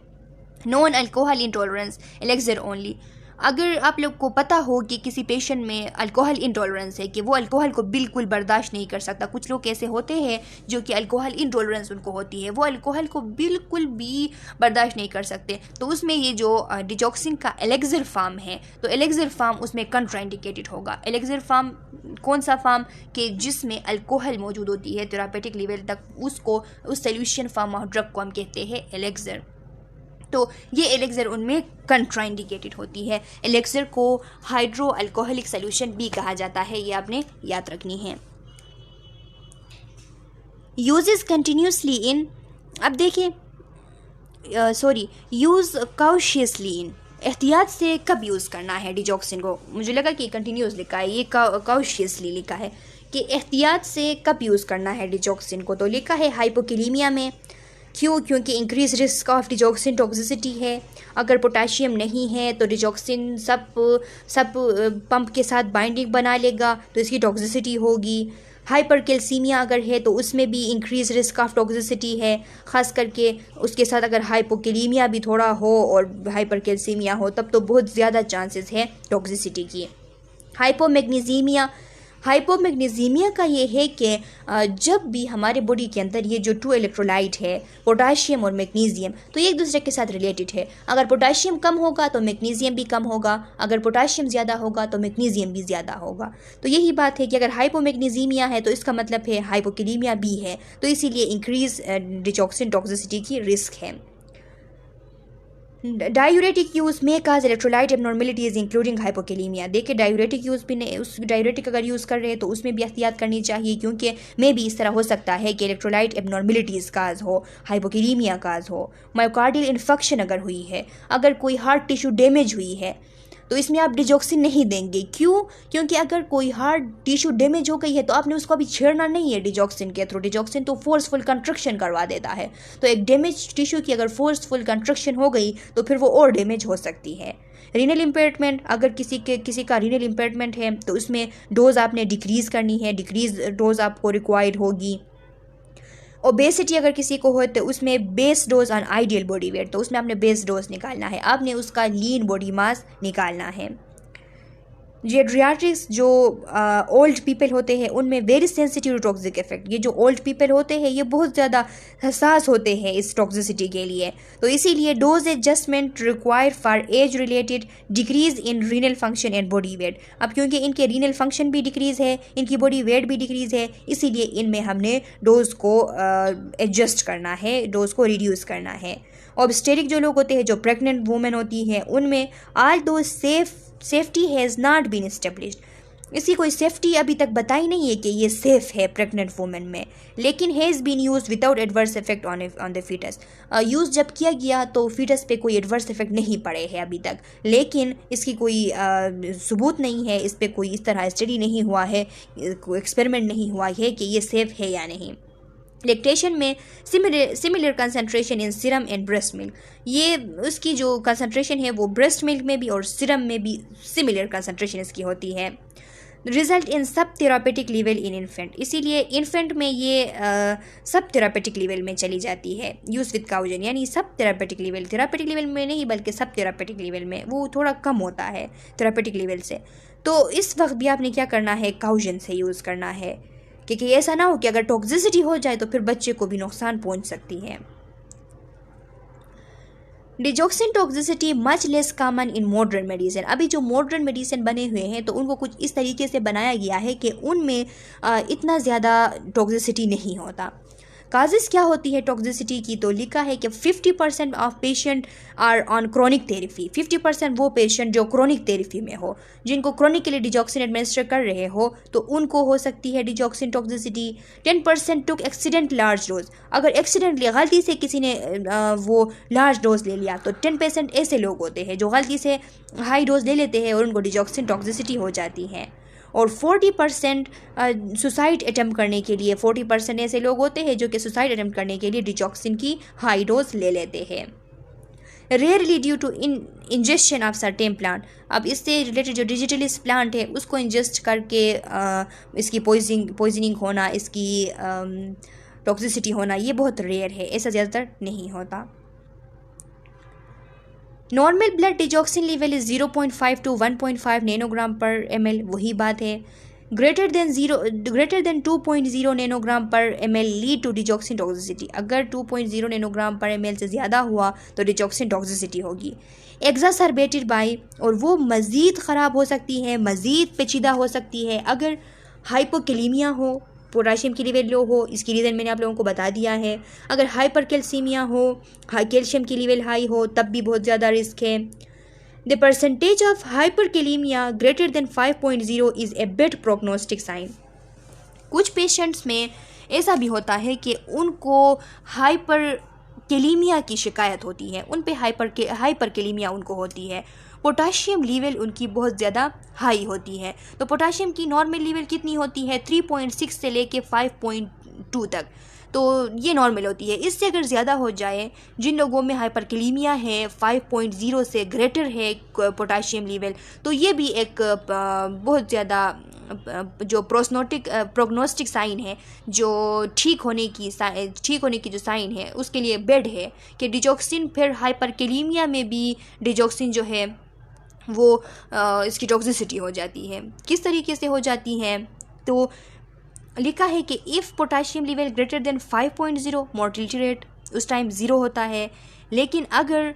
Non alcohol intolerance, elixir only, अगर आप लोग को पता हो कि किसी पेशेंट में अल्कोहल इंटॉलरेंस है कि वो अल्कोहल को बिल्कुल बर्दाश्त नहीं कर सकता, कुछ लोग ऐसे होते हैं जो कि अल्कोहल इंटॉलरेंस उनको होती है, वो अल्कोहल को बिल्कुल भी बर्दाश्त नहीं कर सकते, तो उसमें ये जो डिजॉक्सिन का एलेक्सर फार्म है तो एलेक्सर फार्म उसमें कंट्राइंडिकेटेड होगा। एलेक्सर फार्म कौन सा फार्म? कि जिसमें अल्कोहल मौजूद होती है थेरापेटिक लेवल तक, उसको, उस सोल्यूशन फार्म ऑफ ड्रग को हम कहते हैं एलेक्सर, तो ये एलेक्सर उनमें कंट्राइंडिकेटेड होती है। एलेक्सर को हाइड्रो अल्कोहलिक सोल्यूशन भी कहा जाता है, ये आपने याद रखनी है। यूजेस कंटिन्यूसली इन, अब देखिए यूज़ काउशियसली इन, एहतियात से कब यूज़ करना है डिजॉक्सिन को? मुझे लगा कि कंटिन्यूस लिखा है, ये काउशियसली लिखा है कि एहतियात से कब यूज़ करना है डिजॉक्सिन को, तो लिखा है हाइपोकैलेमिया में। क्यों? क्योंकि increase risk of digoxin toxicity है। अगर पोटाशियम नहीं है तो डिजॉक्सिन सब पंप के साथ बाइंडिंग बना लेगा तो इसकी टॉक्सिसिटी होगी। हाइपरकैल्सीमिया अगर है तो उसमें भी इंक्रीज रिस्क ऑफ टॉक्सिसिटी है, ख़ास करके उसके साथ अगर हाइपोकैलेमिया भी थोड़ा हो और हाइपरकैल्सीमिया हो तब तो बहुत ज़्यादा चांसेस है टॉक्सिसिटी की। हाइपोमैग्नीसीमिया का ये है कि जब भी हमारे बॉडी के अंदर ये जो टू इलेक्ट्रोलाइट है, पोटाशियम और मैग्नीशियम, तो ये एक दूसरे के साथ रिलेटेड है। अगर पोटाशियम कम होगा तो मैग्नीशियम भी कम होगा, अगर पोटाशियम ज़्यादा होगा तो मैग्नीशियम भी ज़्यादा होगा। तो यही बात है कि अगर हाइपोमैग्नीसीमिया है तो इसका मतलब है हाइपोकैलेमिया भी है, तो इसीलिए इंक्रीज डिजॉक्सिन टॉक्सिसिटी की रिस्क है। डायूरेटिक यूज़ में काज इलेक्ट्रोलाइट एबनॉर्मेलिटीज़ इंक्लूडिंग हाइपोकेलीमिया। देखिए डायूरेटिक यूज़ भी नहीं, उस डायूरेटिक अगर यूज़ कर रहे हैं तो उसमें भी एहतियात करनी चाहिए, क्योंकि मे भी इस तरह हो सकता है कि इलेक्ट्रोलाइट एबनॉर्मेलिटीज़ काज हो, हाइपोकेलीमिया काज हो, मायोकार्डियल इन्फेक्शन अगर हुई है, अगर कोई हार्ट टिश्यू डैमेज हुई है, तो इसमें आप डिजॉक्सिन नहीं देंगे। क्यों? क्योंकि अगर कोई हार्ट टिश्यू डैमेज हो गई है तो आपने उसको अभी छेड़ना नहीं है डिजॉक्सिन के थ्रू। डिजॉक्सिन तो फोर्सफुल कंस्ट्रक्शन करवा देता है, तो एक डैमेज टिश्यू की अगर फोर्सफुल कंस्ट्रक्शन हो गई तो फिर वो और डैमेज हो सकती है। रीनल इम्पेयरमेंट, अगर किसी का रीनल इम्पेयरमेंट है तो उसमें डोज आपने डिक्रीज़ करनी है, डिक्रीज डोज आपको रिक्वायर्ड होगी। ओबेसिटी अगर किसी को हो तो उसमें base dose on ideal body weight, तो उसमें आपने बेस डोज निकालना है, आपने उसका लीन बॉडी मास निकालना है। जेड्रियाट्रिक्स जो ओल्ड पीपल होते हैं उनमें very sensitive to toxic effect. ये जो ओल्ड पीपल होते हैं ये बहुत ज़्यादा हसास होते हैं इस टॉक्सिसिटी के लिए, तो इसीलिए dose adjustment required for age related decrease in renal function and body weight. अब क्योंकि इनके रीनल फंक्शन भी डिक्रीज़ है, इनकी बॉडी वेट भी डिक्रीज़ है, इसीलिए इनमें हमने डोज को एडजस्ट करना है, डोज को रिड्यूस करना है। ऑब्स्टेरिक जो लोग होते हैं, जो प्रेग्नेंट वुमेन होती हैं, उनमें आज दो safety has not been established. इसकी कोई सेफ्टी अभी तक बताई नहीं है कि ये सेफ़ है प्रेग्नेंट वुमेन में, लेकिन has been use without adverse effect on the foetus. Use जब किया गया तो फीटस पे कोई एडवर्स इफेक्ट नहीं पड़े हैं अभी तक, लेकिन इसकी कोई सबूत नहीं है, इस पर कोई इस तरह स्टडी नहीं हुआ है, कोई एक्सपेरिमेंट नहीं हुआ है कि ये सेफ़ है या नहीं। लैक्टेशन में similar concentration in serum and breast milk, ये उसकी जो कंसंट्रेशन है वो ब्रेस्ट मिल्क में भी और सीरम में भी सिमिलर कंसंट्रेशन इसकी होती है। रिजल्ट इन सब थेरापेटिक लेवल इन इन्फेंट, इसीलिए इन्फेंट में ये सब थेरापेटिक लेवल में चली जाती है। यूज़ विद काउजन, यानी सब थेरापेटिक लेवल में नहीं बल्कि सब थेरापेटिक लेवल में, वो थोड़ा कम होता है थेरापेटिक लेवल से। तो इस वक्त भी आपने क्या करना है, काउजन से यूज़ करना है, क्योंकि ऐसा ना हो कि अगर टॉक्सिसिटी हो जाए तो फिर बच्चे को भी नुकसान पहुंच सकती है। Digoxin toxicity much less common in modern medicine. अभी जो मॉडर्न मेडिसिन बने हुए हैं तो उनको कुछ इस तरीके से बनाया गया है कि उनमें इतना ज़्यादा टॉक्सिसिटी नहीं होता। काजेज़ क्या होती है टॉक्सिसिटी की, तो लिखा है कि 50% of patient are on chronic therapy. 50% वो पेशेंट जो क्रोनिक थेरेपी में हो, जिनको क्रोनिकली डिजॉक्सिन एडमिनिस्टर कर रहे हो, तो उनको हो सकती है डिजॉक्सिन टॉक्सिसिटी। 10% टुक एक्सीडेंट लार्ज डोज, अगर एक्सीडेंटली गलती से किसी ने वो लार्ज डोज ले लिया तो 10% ऐसे लोग होते हैं जो गलती से हाई डोज ले लेते हैं और उनको डिजॉक्सिन टॉक्सिसिटी हो जाती है। और 40% सुसाइड अटैम्प्ट करने के लिए, 40% ऐसे लोग होते हैं जो कि सुसाइड अटैम्प्ट करने के लिए डिजॉक्सिन की हाई डोज ले लेते हैं। Rarely due to injection of certain plant, अब इससे रिलेटेड जो डिजिटलिस प्लांट है उसको इंजेस्ट करके इसकी पॉइजनिंग होना, इसकी टॉक्सिसिटी होना, ये बहुत रेयर है, ऐसा ज़्यादातर नहीं होता। Normal blood digoxin level is 0.5 to 1.5 nanogram per ml, वही बात है। Greater than 2.0 nanogram per ml lead to digoxin toxicity, अगर 2.0 नैनोग्राम पर ml से ज़्यादा हुआ तो डिजॉक्सिन टॉक्सिसिटी होगी। एग्जासरबेटेड बाई, और वो मज़ीद ख़राब हो सकती है, मज़ीद पेचीदा हो सकती है अगर हाइपोकेलीमिया हो, पोटाशियम की लेवल लो हो, इसकी रीज़न मैंने आप लोगों को बता दिया है। अगर हाइपर कैल्सीमिया हो, कैल्शियम की लेवल हाई हो, तब भी बहुत ज़्यादा रिस्क है। The percentage of hyperkalaemia greater than 5.0 is a bad prognostic sign. कुछ पेशेंट्स में ऐसा भी होता है कि उनको हाइपरकेलीमिया की शिकायत होती है, उन पे हाइपरकेलीमिया उनको होती है। पोटाशियम लेवल उनकी बहुत ज़्यादा हाई होती है, तो पोटाशियम की नॉर्मल लेवल कितनी होती है, 3.6 से लेके 5.2 तक, तो ये नॉर्मल होती है। इससे अगर ज़्यादा हो जाए, जिन लोगों में हाइपरकेलीमिया है, 5.0 से ग्रेटर है पोटाशियम लेवल, तो ये भी एक बहुत ज़्यादा जो प्रोग्नोस्टिक साइन है, जो ठीक होने की जो साइन है, उसके लिए बेड है कि डिजॉक्सिन, फिर हाइपरकेलीमिया में भी डिजॉक्सिन जो है वो इसकी टॉक्सिसिटी हो जाती है। किस तरीके से हो जाती है, तो लिखा है कि if potassium level greater than 5.0 mortality rate उस टाइम 0 होता है, लेकिन अगर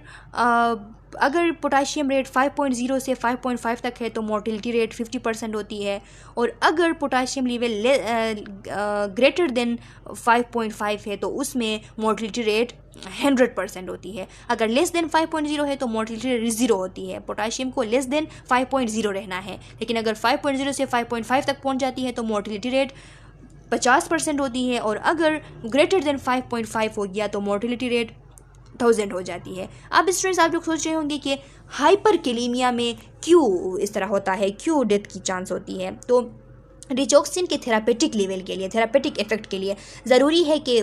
अगर पोटाशियम रेट 5.0 से 5.5 तक है तो मोर्टिलिटी रेट 50% होती है, और अगर पोटाशियम लेवल ग्रेटर देन 5.5 है तो उसमें मोर्टिलिटी रेट 100% होती है। अगर लेस देन 5.0 है तो मोर्टिलिटी रेट 0 होती है। पोटाशियम को लेस देन 5.0 रहना है, लेकिन अगर 5.0 से 5.5 तक पहुंच जाती है तो मोर्टिलिटी रेट 50% होती है, और अगर ग्रेटर देन 5.5 हो गया तो मोर्टिलिटी रेट 1000 हो जाती है। अब स्टूडेंट्स आप लोग सोच रहे होंगे कि हाइपरकेलेमिया में क्यों इस तरह होता है, क्यों डेथ की चांस होती है। तो डिजॉक्सिन के थेरापेटिक लेवल के लिए, थेरापेटिक इफेक्ट के लिए ज़रूरी है कि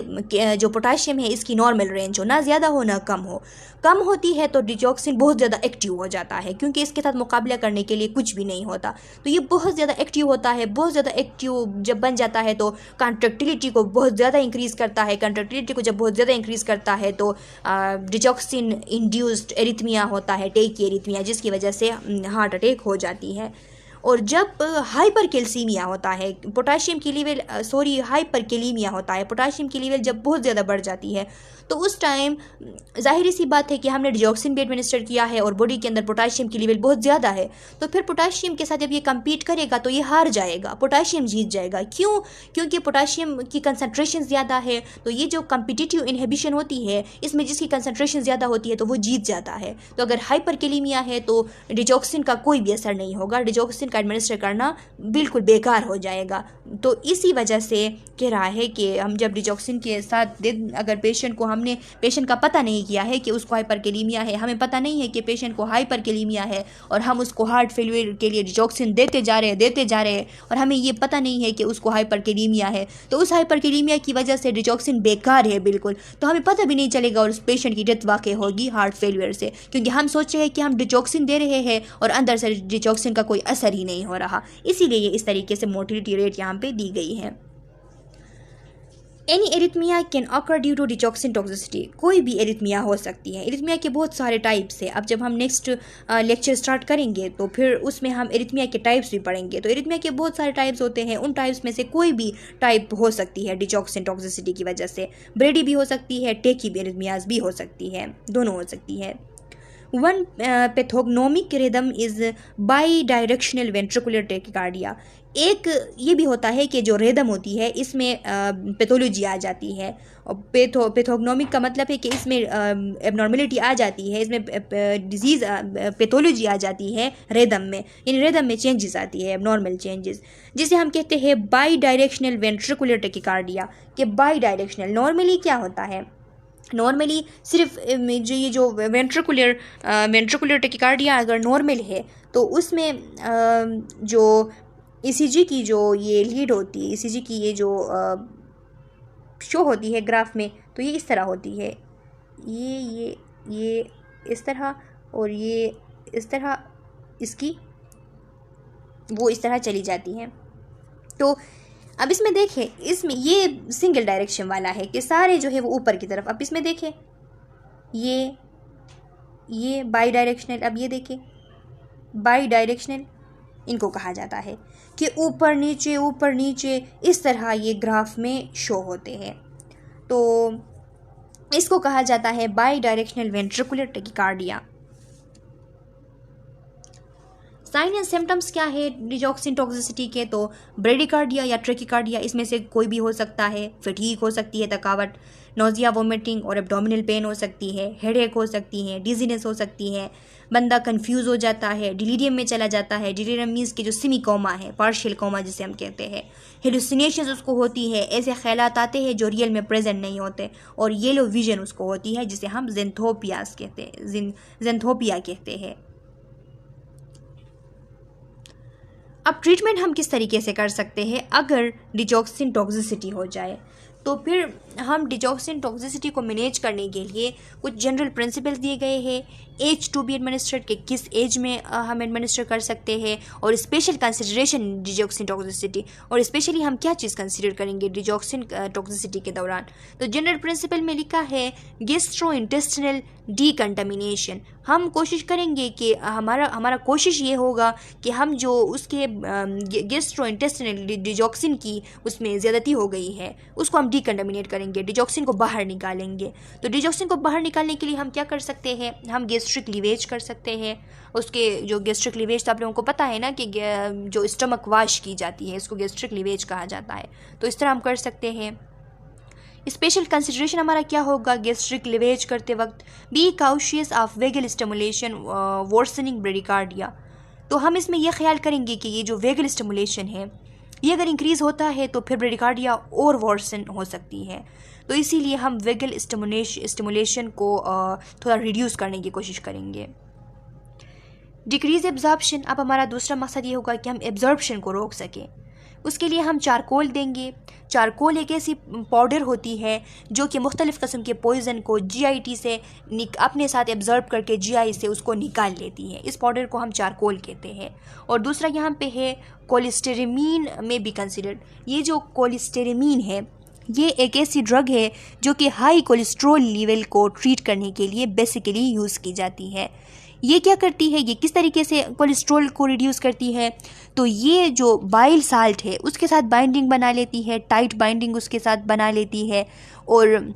जो पोटाशियम है इसकी नॉर्मल रेंज हो, ना ज़्यादा हो ना कम हो। कम होती है तो डिजॉक्सिन बहुत ज़्यादा एक्टिव हो जाता है, क्योंकि इसके साथ मुकाबला करने के लिए कुछ भी नहीं होता। तो ये बहुत ज़्यादा एक्टिव होता है। बहुत ज़्यादा एक्टिव जब बन जाता है तो कॉन्ट्रैक्टिलिटी को बहुत ज़्यादा इंक्रीज़ करता है। कॉन्ट्रैक्टिलिटी को जब बहुत ज़्यादा इंक्रीज़ करता है तो डिजॉक्सिन इंड्यूस्ड एरिथमिया होता है, टेकी एरिथमिया, जिसकी वजह से हार्ट अटैक हो जाती है। और जब हाइपरकेल्सीमिया होता है, पोटाशियम की लेवल हाइपरकेलीमिया होता है, पोटाशियम की लेवल जब बहुत ज़्यादा बढ़ जाती है तो उस टाइम ज़ाहिर सी बात है कि हमने डिजॉक्सिन भी एडमिनिस्टर किया है और बॉडी के अंदर पोटाशियम की लेवल बहुत ज़्यादा है, तो फिर पोटाशियम के साथ जब ये कम्पीट करेगा तो ये हार जाएगा, पोटाशियम जीत जाएगा। क्यों? क्योंकि पोटाशियम की कंसनट्रेशन ज़्यादा है, तो ये जो कम्पिटिटिव इनहिबिशन होती है इसमें जिसकी कंसनट्रेशन ज़्यादा होती है तो वो जीत जाता है। तो अगर हाइपरकेलीमिया है तो डिजॉक्सिन का कोई भी असर नहीं होगा, डिजॉक्सिन का एडमिनिस्टर करना बिल्कुल बेकार हो जाएगा। तो इसी वजह से कह रहा है कि हम जब डिजॉक्सिन के साथ अगर पेशेंट का पता नहीं किया है कि उसको हाइपरकेलीमिया है, हमें पता नहीं है कि पेशेंट को हाइपरकेलीमिया है और हम उसको हार्ट फेलियर के लिए डिजॉक्सिन देते जा रहे हैं और हमें ये पता नहीं है कि उसको हाइपरकेलीमिया है, तो उस हाइपरकेलीमिया की वजह से डिजॉक्सिन बेकार है बिल्कुल, तो हमें पता भी नहीं चलेगा और उस पेशेंट की डेथ वाकई होगी हार्ट फेलियर से, क्योंकि हम सोच रहे हैं कि हम डिजॉक्सिन दे रहे हैं और अंदर से डिजॉक्सिन का कोई असर ही नहीं हो रहा। इसीलिए ये इस तरीके से मोर्टिलिटी रेट यहाँ पे दी गई है। Any arrhythmia can occur due to digoxin toxicity. कोई भी एरिथमिया हो सकती है। एरिथमिया के बहुत सारे टाइप्स है। अब जब हम नेक्स्ट लेक्चर स्टार्ट करेंगे तो फिर उसमें हम एरिथमिया के टाइप्स भी पढ़ेंगे। तो एरिथमिया के बहुत सारे टाइप्स होते हैं, उन टाइप्स में से कोई भी टाइप हो सकती है डिजॉक्सिन टॉक्सिसिटी की वजह से। ब्रेडी भी हो सकती है, टेकी एरिथमियाज भी हो सकती है, दोनों हो सकती है। One pathognomic rhythm is by directional ventricular tachycardia. एक ये भी होता है कि जो रिदम होती है इसमें पैथोलॉजी आ जाती है, और पैथोग्नोमिक का मतलब है कि इसमें एबनॉर्मेलिटी आ जाती है, इसमें डिजीज़ पैथोलॉजी आ जाती है रिदम में, यानी रिदम में चेंजेस आती है, एबनॉर्मल चेंजेस, जिसे हम कहते हैं बाई डायरेक्शनल वेंट्रिकुलर टेकिकार्डिया। कि बाई डायरेक्शनल नॉर्मली क्या होता है, नॉर्मली सिर्फ जो वेंट्रिकुलर टेकिकार्डिया अगर नॉर्मल है तो उसमें जो ईसीजी की जो ये लीड होती है, ईसीजी की ये जो शो होती है ग्राफ में, तो ये इस तरह होती है, ये इस तरह और ये इस तरह, इसकी वो इस तरह चली जाती हैं। तो अब इसमें देखें, इसमें ये सिंगल डायरेक्शन वाला है कि सारे जो है वो ऊपर की तरफ। अब इसमें देखें ये बाई डायरेक्शनल। अब ये देखें बाई डायरेक्शनल इनको कहा जाता है कि ऊपर नीचे इस तरह ये ग्राफ में शो होते हैं, तो इसको कहा जाता है bidirectional ventricular tachycardia. Sign and symptoms क्या है डिजॉक्सिन टॉक्सिसिटी के, तो ब्रेडिकार्डिया या ट्रेकिकार्डिया, इसमें से कोई भी हो सकता है। फटीग हो सकती है, थकावट, नोजिया, वोमिटिंग और एब्डोमिनल पेन हो सकती है, हेडेक हो सकती है, डिजीनेस हो सकती है, बंदा कंफ्यूज हो जाता है, डिलीरियम में चला जाता है। डिलीरियम मीन्स के जो सिमी कोमा है, पार्शियल कोमा जिसे हम कहते हैं। हेलुसिनेशंस उसको होती है, ऐसे ख्यालात आते हैं जो रियल में प्रेजेंट नहीं होते, और येलो विजन उसको होती है जिसे हम जेंथोपिया कहते हैं। अब ट्रीटमेंट हम किस तरीके से कर सकते हैं अगर डिजॉक्सिन टॉक्सिसिटी हो जाए, तो फिर हम डिजॉक्सिन टॉक्सिसिटी को मैनेज करने के लिए कुछ जनरल प्रिंसिपल्स दिए गए हैं। एज टू बी एडमिनिस्ट्रेड, के किस एज में हम एडमिनिस्टर कर सकते हैं, और स्पेशल कंसिडरेशन डिजॉक्सिन टॉक्सिसिटी, और स्पेशली हम क्या चीज़ कंसिडर करेंगे डिजॉक्सिन टॉक्सिसिटी के दौरान। तो जनरल प्रिंसिपल में लिखा है गैस्ट्रो इंटेस्टिनल डीकंटामिनेशन। हम कोशिश करेंगे कि हमारा कोशिश ये होगा कि हम जो उसके गैस्ट्रो इंटेस्टिनल डिजॉक्सिन की उसमें ज़्यादती हो गई है उसको हम डीकंटामिनेट करेंगे, डिजॉक्सिन को बाहर निकालेंगे। तो डिजॉक्सिन को बाहर निकालने के लिए हम क्या कर सकते हैं, हम गैस्ट्रो गैस्ट्रिक लीवेज कर सकते हैं। उसके जो गैस्ट्रिक लीवेज तो आप लोगों को पता है ना कि जो स्टमक वाश की जाती है इसको गैस्ट्रिक लीवेज कहा जाता है, तो इस तरह हम कर सकते हैं। स्पेशल कंसिडरेशन हमारा क्या होगा गैस्ट्रिक लीवेज करते वक्त, be cautious of vagal stimulation worsening bradycardia. तो हम इसमें यह ख्याल करेंगे कि ये जो वेगल स्टिमुलेशन है ये अगर इंक्रीज़ होता है तो फिर ब्रेडिकार्डिया और वर्सन हो सकती है। तो इसीलिए हम वेगल स्टिमुलेशन को थोड़ा रिड्यूस करने की कोशिश करेंगे। डिक्रीज एब्जॉर्प्शन, अब हमारा दूसरा मकसद ये होगा कि हम एब्जॉर्प्शन को रोक सकें। उसके लिए हम चारकोल देंगे। चारकोल एक ऐसी पाउडर होती है जो कि मुख्तलिफ़ किस्म के पॉइज़न को GIT से अपने साथ एब्जॉर्ब करके GI से उसको निकाल लेती है। इस पाउडर को हम चारकोल कहते हैं। और दूसरा यहाँ पे है कोलेस्टेरामीन में भी कंसिडर्ड। ये जो कोलेस्टेरामीन है ये एक ऐसी ड्रग है जो कि हाई कोलेस्ट्रॉल लेवल को ट्रीट करने के लिए बेसिकली यूज़ की जाती है। ये क्या करती है, ये किस तरीके से कोलेस्ट्रॉल को रिड्यूस करती है, तो ये जो बाइल साल्ट है उसके साथ बाइंडिंग बना लेती है, टाइट बाइंडिंग उसके साथ बना लेती है। और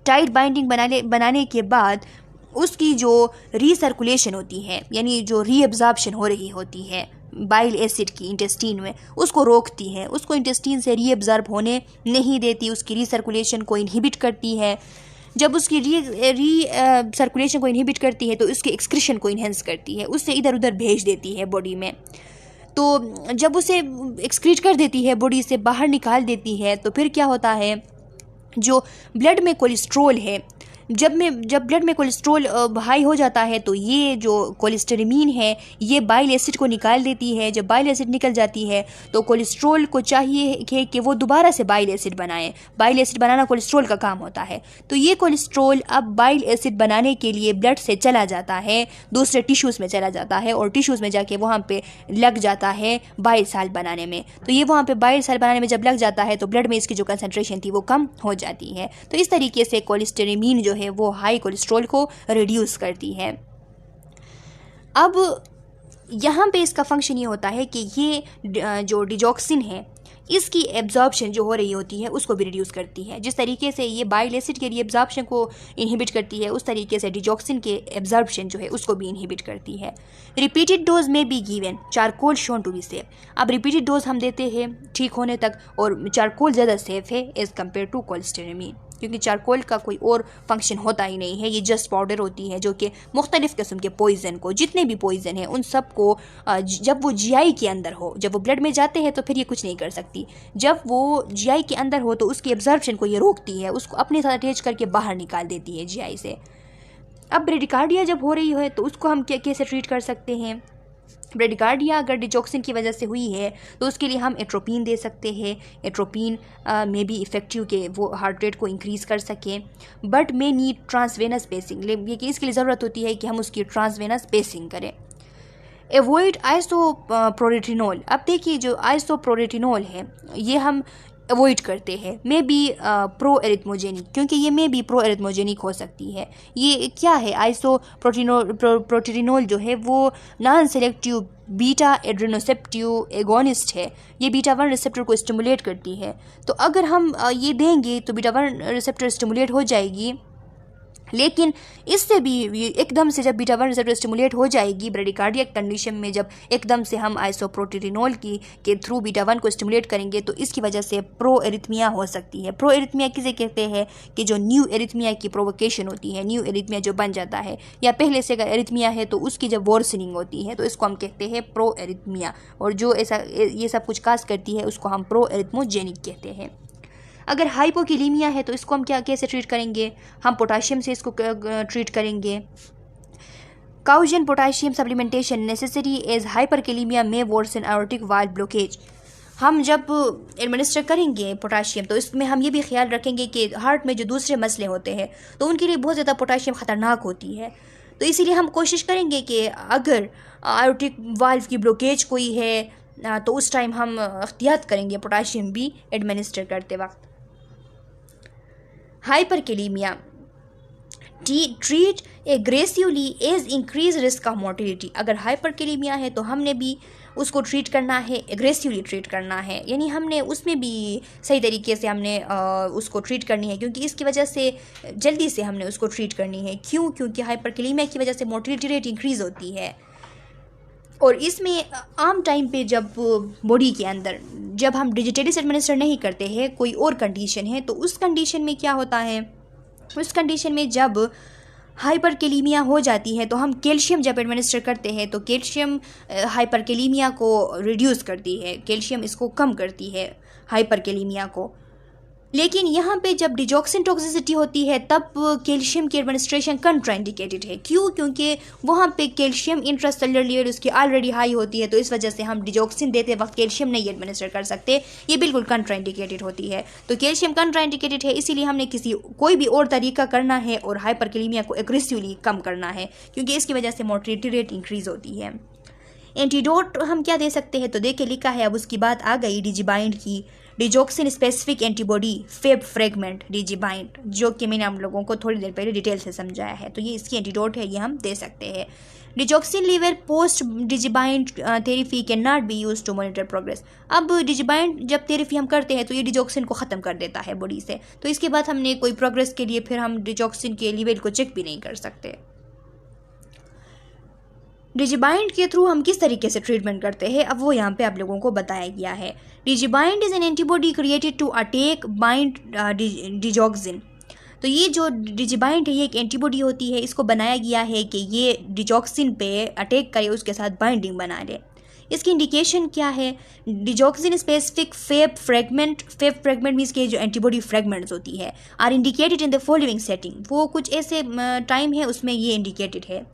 टाइट बाइंडिंग बनाने के बाद उसकी जो रीसर्कुलेशन होती है, यानी जो रीअब्जॉर्प्शन हो रही होती है बाइल एसिड की इंटेस्टीन में, उसको रोकती है, उसको इंटेस्टीन से रीअब्जॉर्ब होने नहीं देती, उसकी रीसर्कुलेशन को इनहिबिट करती है। जब उसकी सर्कुलेशन को इनहिबिट करती है तो उसके एक्सक्रीशन को इन्हेंस करती है, उससे इधर उधर भेज देती है बॉडी में। तो जब उसे एक्सक्रीट कर देती है, बॉडी से बाहर निकाल देती है, तो फिर क्या होता है, जो ब्लड में कोलेस्ट्रॉल है, जब ब्लड में कोलेस्ट्रॉल हाई हो जाता है तो ये जो कोलेस्टेरामीन है ये बाइल एसिड को निकाल देती है। जब बाइल एसिड निकल जाती है तो कोलेस्ट्रॉल को चाहिए कि वो दोबारा से बाइल एसिड बनाए। बाइल एसिड बनाना कोलेस्ट्रॉल का काम होता है। तो ये कोलेस्ट्रॉल अब बाइल एसिड बनाने के लिए ब्लड से चला जाता है, दूसरे टिश्यूज़ में चला जाता है और टिश्यूज़ में जाके वहाँ पे लग जाता है बाइल साल्ट बनाने में। तो ये वहाँ पे बाइल साल्ट बनाने में जब लग जाता है तो ब्लड में इसकी जो कंसनट्रेशन थी वो कम हो जाती है। तो इस तरीके से कोलेस्टेरामीन जो है वो हाई कोलेस्ट्रॉल को रिड्यूस करती है। अब यहाँ पे इसका फंक्शन ये होता है कि ये जो डिजॉक्सिन है इसकी एब्जॉर्प्शन जो हो रही होती है उसको भी रिड्यूस करती है। जिस तरीके से ये बाइल एसिड के लिए एब्जॉर्प्शन को इनहिबिट करती है उस तरीके से डिजॉक्सिन के एब्जॉर्प्शन जो है उसको भी इनहिबिट करती है। रिपीटेड डोज में be given, charcoal shown to be safe. अब रिपीटेड डोज हम देते हैं ठीक होने तक, और चारकोल ज़्यादा सेफ है एज़ कम्पेयर टू कोलेस्टेरामीन, क्योंकि चारकोल का कोई और फंक्शन होता ही नहीं है। ये जस्ट पाउडर होती है जो कि मुख्तलिफ़ किस्म के पॉइज़न को, जितने भी पॉइज़न हैं उन सब को जब वो GI के अंदर हो, जब वो ब्लड में जाते हैं तो फिर ये कुछ नहीं कर सकती। जब वो GI के अंदर हो तो उसकी एब्जॉर्प्शन को ये रोकती है, उसको अपने साथ अटैच करके बाहर निकाल देती है GI से। अब ब्रेडिकार्डिया जब हो रही है तो उसको हम कैसे ट्रीट कर सकते हैं। ब्रेडिकार्डिया अगर डिजॉक्सिन की वजह से हुई है तो उसके लिए हम एट्रोपिन दे सकते हैं। एट्रोपिन में भी इफ़ेक्टिव के वो हार्ट रेट को इंक्रीज़ कर सकें, बट मे नीड ट्रांसवेनस पेसिंग, लेकिन इसके लिए ज़रूरत होती है कि हम उसकी ट्रांसवेनस पेसिंग करें। एवॉइड आइसोप्रोरेटिनोल। अब देखिए जो आइसोप्रोरेटिनोल है ये हम अवॉइड करते हैं, मे बी प्रो एरिथमोजेनिक, क्योंकि ये मे बी प्रो एरिथमोजेनिक हो सकती है। ये क्या है, प्रोटीनोल जो है वो नॉन सेलेक्टिव बीटा एड्रेनोसेप्टिव एगोनिस्ट है। ये बीटा 1 रिसेप्टर को स्टिमुलेट करती है। तो अगर हम ये देंगे तो बीटा 1 रिसेप्टर स्टिमुलेट हो जाएगी, लेकिन इससे भी एकदम से जब बीटा 1 रिसेप्टर स्टिमुलेट हो जाएगी ब्रेडिकार्डियक कंडीशन में, जब एकदम से हम आइसोप्रोटीरिनोल के थ्रू बीटा 1 को स्टिमुलेट करेंगे तो इसकी वजह से प्रो एरिथमिया हो सकती है। प्रो एरिथमिया किसे कहते हैं कि जो न्यू एरिथमिया की प्रोवोकेशन होती है, न्यू एरिथमिया जो बन जाता है, या पहले से अगर एरिथमिया है तो उसकी जब वॉर्सनिंग होती है तो इसको हम कहते हैं प्रो एरिथमिया, और जो ऐसा ये सब कुछ काज करती है उसको हम प्रो एरिथमोजेनिक कहते हैं। अगर हाइपोकेलीमिया है तो इसको हम कैसे ट्रीट करेंगे, हम पोटाशियम से इसको ट्रीट करेंगे। काउजन पोटाशियम सप्लीमेंटेशन नेसेसरी एज हाइपरकेलीमिया में वर्सन एओर्टिक वाल्व ब्लॉकेज। हम जब एडमिनिस्टर करेंगे पोटाशियम तो इसमें हम ये भी ख्याल रखेंगे कि हार्ट में जो दूसरे मसले होते हैं तो उनके लिए बहुत ज़्यादा पोटाशियम ख़तरनाक होती है। तो इसीलिए हम कोशिश करेंगे कि अगर एओर्टिक वाल्व की ब्लॉकेज कोई है तो उस टाइम हम एहतियात करेंगे पोटाशियम भी एडमिनिस्टर करते वक्त। Hyperkalaemia treat aggressively as increase risk of mortality. अगर हाइपरकेलीमिया है तो हमने भी उसको ट्रीट करना है, एग्रेसिवली ट्रीट करना है, यानी हमने उसमें भी सही तरीके से हमने उसको ट्रीट करनी है, क्योंकि इसकी वजह से जल्दी से हमने उसको ट्रीट करनी है। क्यों? क्योंकि हाइपरकैलेमिया की वजह से मोर्टेलिटी रेट इंक्रीज़ होती है। और इसमें आम टाइम पे जब बॉडी के अंदर जब हम डिजिटलीस एडमिनिस्टर नहीं करते हैं, कोई और कंडीशन है, तो उस कंडीशन में क्या होता है, उस कंडीशन में जब हाइपरकैलेमिया हो जाती है तो हम कैल्शियम जब एडमिनिस्टर करते हैं तो कैल्शियम हाइपरकैलेमिया को रिड्यूस करती है, कैल्शियम इसको कम करती है हाइपरकैलेमिया को। लेकिन यहाँ पे जब डिजॉक्सिन टॉक्सिसिटी होती है तब कैल्शियम की एडमिनिस्ट्रेशन कंट्राइंडिकेटेड है। क्यों? क्योंकि वहाँ पे कैल्शियम इंट्रासेलुलर लेवल उसकी ऑलरेडी हाई होती है, तो इस वजह से हम डिजॉक्सिन देते वक्त कैल्शियम नहीं एडमिनिस्टर कर सकते, ये बिल्कुल कंट्राइंडिकेटेड होती है। तो कैल्शियम कंट्राइंडिकेटेड है, इसीलिए हमने कोई भी और तरीका करना है और हाइपरकैलेमिया को एग्रेसिवली कम करना है, क्योंकि इसकी वजह से मोर्टेलिटी रेट इंक्रीज़ होती है। एंटीडोट हम क्या दे सकते हैं, तो देखिए लिखा है, अब उसकी बात आ गई डिजिबाइंड की, digoxin specific antibody fab fragment Digibind, जो कि मैंने हम लोगों को थोड़ी देर पहले डिटेल से समझाया है, तो ये इसकी एंटीडोट है, ये हम दे सकते हैं। Digoxin level post Digibind therapy can not be use to monitor progress. अब डिजिबाइंड जब थेरेपी हम करते हैं तो ये डिजॉक्सिन को ख़त्म कर देता है बॉडी से, तो इसके बाद हमने कोई प्रोग्रेस के लिए फिर हम डिजॉक्सिन के लेवल को चेक भी नहीं कर सकते। डिजिबाइंड के थ्रू हम किस तरीके से ट्रीटमेंट करते हैं, अब वो यहाँ पे आप लोगों को बताया गया है। Digibind is an antibody created to attack bind digoxin. तो ये जो डिजिबाइंड है ये एक एंटीबॉडी होती है, इसको बनाया गया है कि ये डिजॉक्सिन पे अटैक करे, उसके साथ बाइंडिंग बना ले। इसकी इंडिकेशन क्या है, digoxin specific Fab fragment means के जो एंटीबॉडी फ्रेगमेंट्स होती है are indicated in the following setting, वो कुछ ऐसे टाइम है उसमें ये इंडिकेटेड है।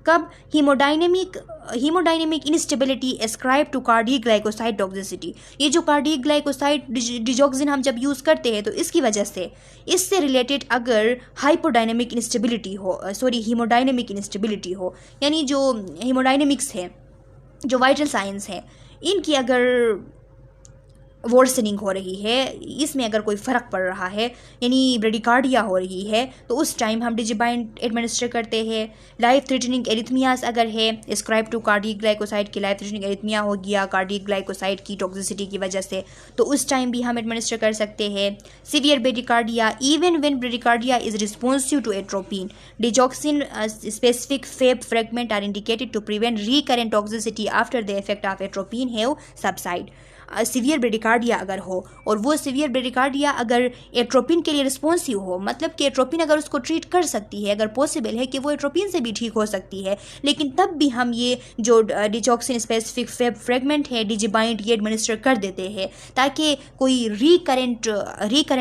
कब? Haemodynamic instability ascribed to cardiac glycoside toxicity. ये जो कार्डियक ग्लाइकोसाइड डिजॉक्सिन हम जब यूज़ करते हैं तो इसकी वजह से इससे रिलेटेड अगर हाइपोडाइनेमिक इंस्टेबिलिटी हो, हीमोडाइनेमिक इंस्टेबिलिटी हो, यानी जो हीमोडाइनेमिक्स है, जो वाइटल साइंस है, इनकी अगर वर्सनिंग हो रही है, इसमें अगर कोई फ़र्क पड़ रहा है, यानी ब्रेडिकार्डिया हो रही है, तो उस टाइम हम डिजिबाइंड एडमिनिस्टर करते हैं। लाइफ थ्रेटनिंग एरिथमियास अगर है, एस्क्राइब टू कार्डियक ग्लाइकोसाइड की लाइफ थ्रेटनिंग एरिथमिया हो गया कार्डियक ग्लाइकोसाइड की टॉक्सिसिटी की वजह से, तो उस टाइम भी हम एडमिनिस्टर कर सकते हैं। Severe bradycardia, even when bradycardia is responsive to atropine, digoxin specific Fab fragment are indicated to prevent recurrent toxicity after the effect of atropine have subside. Severe bradycardia अगर हो और वो सीवियर ब्रेडिकार्डिया अगर atropine के लिए responsive हो, मतलब कि एट्रोपिन अगर उसको ट्रीट कर सकती है, अगर पॉसिबल है कि वो एट्रोपिन से भी ठीक हो सकती है, लेकिन तब भी हम ये जो डिजॉक्सिन स्पेसिफिक फेब फ्रेगमेंट है डिजिबाइंड ये एडमिनिस्टर कर देते हैं ताकि कोई रिकरेंट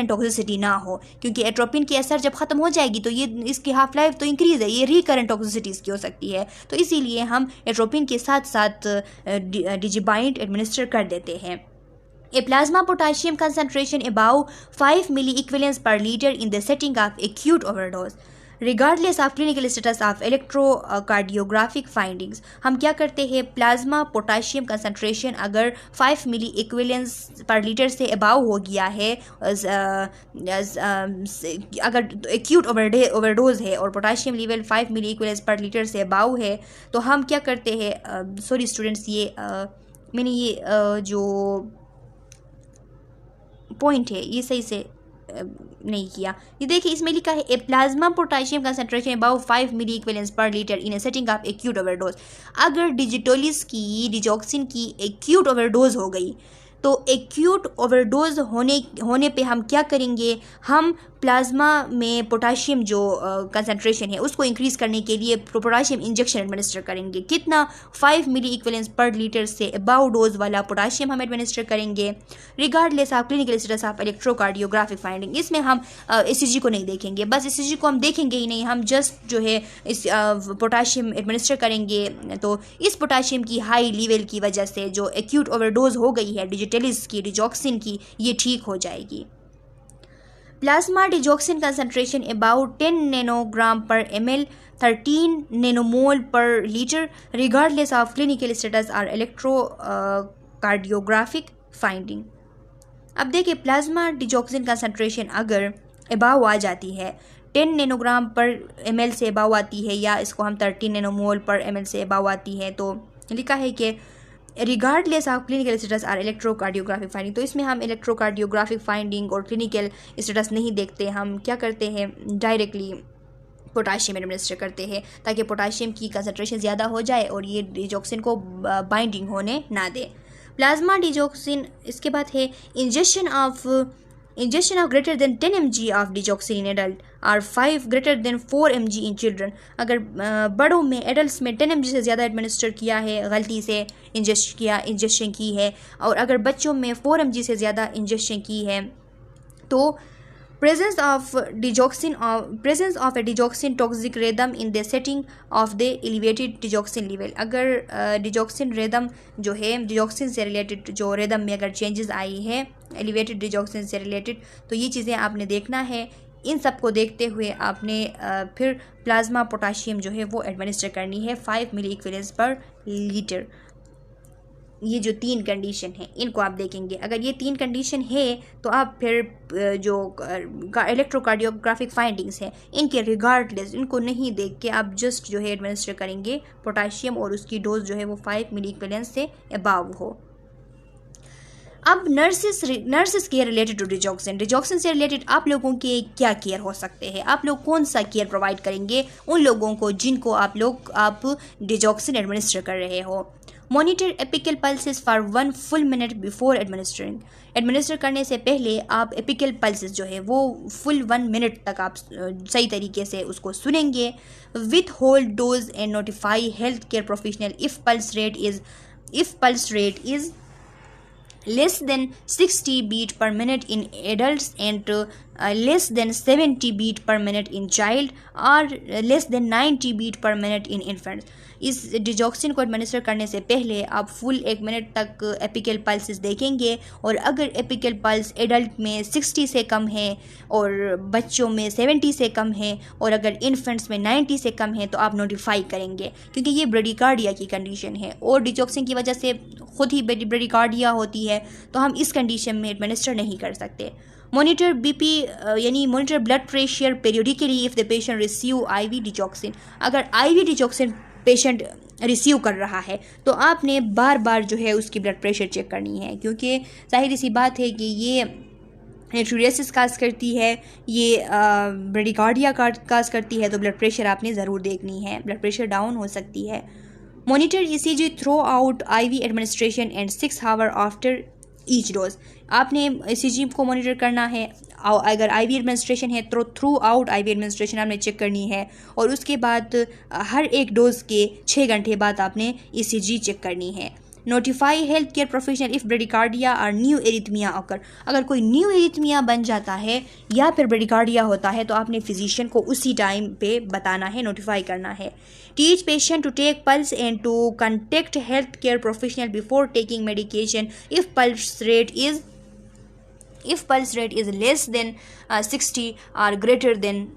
टॉक्सिसिटी ना हो, क्योंकि एट्रोपिन की असर जब ख़त्म हो जाएगी तो ये इसकी हाफ लाइफ तो इंक्रीज़ है, ये रिकरेंट टॉक्सिसिटी इसकी हो सकती है, तो इसीलिए हम एट्रोपिन के साथ साथ डिजिबाइंड एडमिनिस्टर कर देते हैं। A plasma potassium concentration above 5 milliequivalents per liter in the setting of acute overdose, regardless of clinical status of electrocardiographic findings। हम क्या करते हैं, प्लाज्मा पोटाशियम कंसनट्रेशन अगर 5 मिली इक्विवेलेंस पर लीटर से अबाव हो गया है, अगर एक्यूट ओवरडोज है और potassium level 5 milliequivalents per litre से अबाव है, तो हम क्या करते हैं, सॉरी स्टूडेंट्स, ये मैंने ये जो पॉइंट है ये सही से नहीं किया। ये देखिए इसमें लिखा है a plasma potassium concentration above 5 milliequivalents per litre in a setting of acute overdose. अगर डिजॉक्सिन की एक्यूट ओवरडोज हो गई तो एक्यूट ओवरडोज होने पे हम क्या करेंगे, हम प्लाज्मा में पोटाशियम जो कंसंट्रेशन है उसको इंक्रीज़ करने के लिए पोटाशियम इंजेक्शन एडमिनिस्टर करेंगे। कितना? 5 मिली इक्विवेलेंस पर लीटर से अबाउ डोज वाला पोटाशियम हम एडमिनिस्टर करेंगे, regardless of clinical status of electrocardiographic finding. इसमें हम ECG को नहीं देखेंगे, बस ECG को हम देखेंगे ही नहीं, हम जस्ट जो है इस पोटाशियम एडमिनिस्टर करेंगे। तो इस पोटाशियम की हाई लेवल की वजह से जो एक्यूट ओवरडोज हो गई है डिजॉक्सिन की, ये ठीक हो जाएगी। Plasma digoxin concentration about 10 nanogram per ml, 13 नैनोमोल पर litre, regardless of clinical status और इलेक्ट्रोकार्डियोग्राफिक फाइंडिंग। अब देखिए प्लाज्मा डिजॉक्सिन कंसंट्रेशन अगर अबाव आ जाती है, 10 नैनोग्राम पर ml से अबाव आती है, या इसको हम 13 नैनोमोल पर ml से अबाव आती है, तो लिखा है कि regardless of clinical status or electrocardiographic finding. तो इसमें हम इलेक्ट्रोकार्डियोग्राफिक फाइंडिंग और क्लिनिकल स्टेटस नहीं देखते, हम क्या करते हैं डायरेक्टली पोटाशियम एडमिनिस्टर करते हैं ताकि पोटाशियम की कंसनट्रेशन ज़्यादा हो जाए और ये डिजॉक्सिन को बाइंडिंग होने ना दे। प्लाज्मा डिजॉक्सिन, इसके बाद है injection of greater than 10 mg of digoxin in adult और 5 greater than 4 mg in children. अगर बड़ों में एडल्ट में 10 mg से ज़्यादा एडमिनिस्टर किया है, गलती से इंजेक्शन की है, और अगर बच्चों में 4 mg से ज़्यादा इंजेक्शन की है तो presence of a digoxin toxic rhythm in the setting of the elevated digoxin level। अगर डिजॉक्सिन रिदम जो है, डिजॉक्सिन से रिलेटेड जो रिदम में अगर चेंजेस आई है एलिवेटेड डिजॉक्सिन से रिलेटेड, तो ये चीज़ें आपने देखना है। इन सब को देखते हुए आपने फिर प्लाज्मा पोटाशियम जो है वो एडमिनिस्टर करनी है 5 मिली इक्विवेलेंस पर लीटर। ये जो 3 कंडीशन है इनको आप देखेंगे। अगर ये 3 कंडीशन है तो आप फिर जो इलेक्ट्रोकार्डियोग्राफिक फाइंडिंग्स हैं इनके रिगार्डलेस, इनको नहीं देख के आप जस्ट जो है एडमिनिस्टर करेंगे पोटाशियम और उसकी डोज जो है वो 5 मिली इक्विवेलेंस से अबाव हो। अब nurses care related to digoxin से रिलेटेड आप लोगों के क्या केयर हो सकते हैं, आप लोग कौन सा केयर प्रोवाइड करेंगे उन लोगों को जिनको आप डिजॉक्सिन एडमिनिस्टर कर रहे हो। Monitor apical pulses for 1 full minute before administering. Administer करने से पहले आप एपिकल पल्सेस जो है वो फुल 1 मिनट तक आप सही तरीके से उसको सुनेंगे। With hold dose and notify health care professional if pulse rate is less than 60 beat per minute in adults and less than 70 beat per minute in child or less than 90 beat per minute in infants। इस digoxin को administer करने से पहले आप full 1 minute तक apical pulses देखेंगे, और अगर एपिकल पल्स एडल्ट में 60 से कम है और बच्चों में 70 से कम है और अगर इन्फेंट्स में 90 से कम है तो आप नोटिफाई करेंगे, क्योंकि ये ब्रेडिकार्डिया की कंडीशन है और डिजॉक्सिन की वजह से खुद ही ब्रेडिकार्डिया होती है, तो हम इस कंडीशन में एडमिनिस्टर नहीं कर सकते। मॉनिटर बीपी यानी monitor blood pressure periodically if the patient receive IV digoxin. अगर IV डिजॉक्सिन पेशेंट रिसीव कर रहा है तो आपने बार बार जो है उसकी ब्लड प्रेशर चेक करनी है, क्योंकि जाहिर सी बात है कि ये नेट्रोयूरेसिस काज करती है, ये ब्रेडिकार्डिया काज करती है, तो ब्लड प्रेशर आपने ज़रूर देखनी है, ब्लड प्रेशर डाउन हो सकती है। Monitor ECG through out IV administration and 6 hours after each dose. आपने ECG को मॉनिटर करना है, अगर IV एडमिनिस्ट्रेशन है तो थ्रू आउट IV एडमिनिस्ट्रेशन आपने चेक करनी है, और उसके बाद हर एक डोज के 6 घंटे बाद आपने ECG चेक करनी है। Notify health care professional if bradycardia और न्यू एरिथमिया अकर। अगर कोई न्यू एरिथमिया बन जाता है या फिर ब्रेडिकार्डिया होता है तो आपने फिजिशियन को उसी टाइम पे बताना है, नोटिफाई करना है। Teach patient to take pulse and to contact health care professional before taking medication if pulse rate is less than 60 और ग्रेटर देन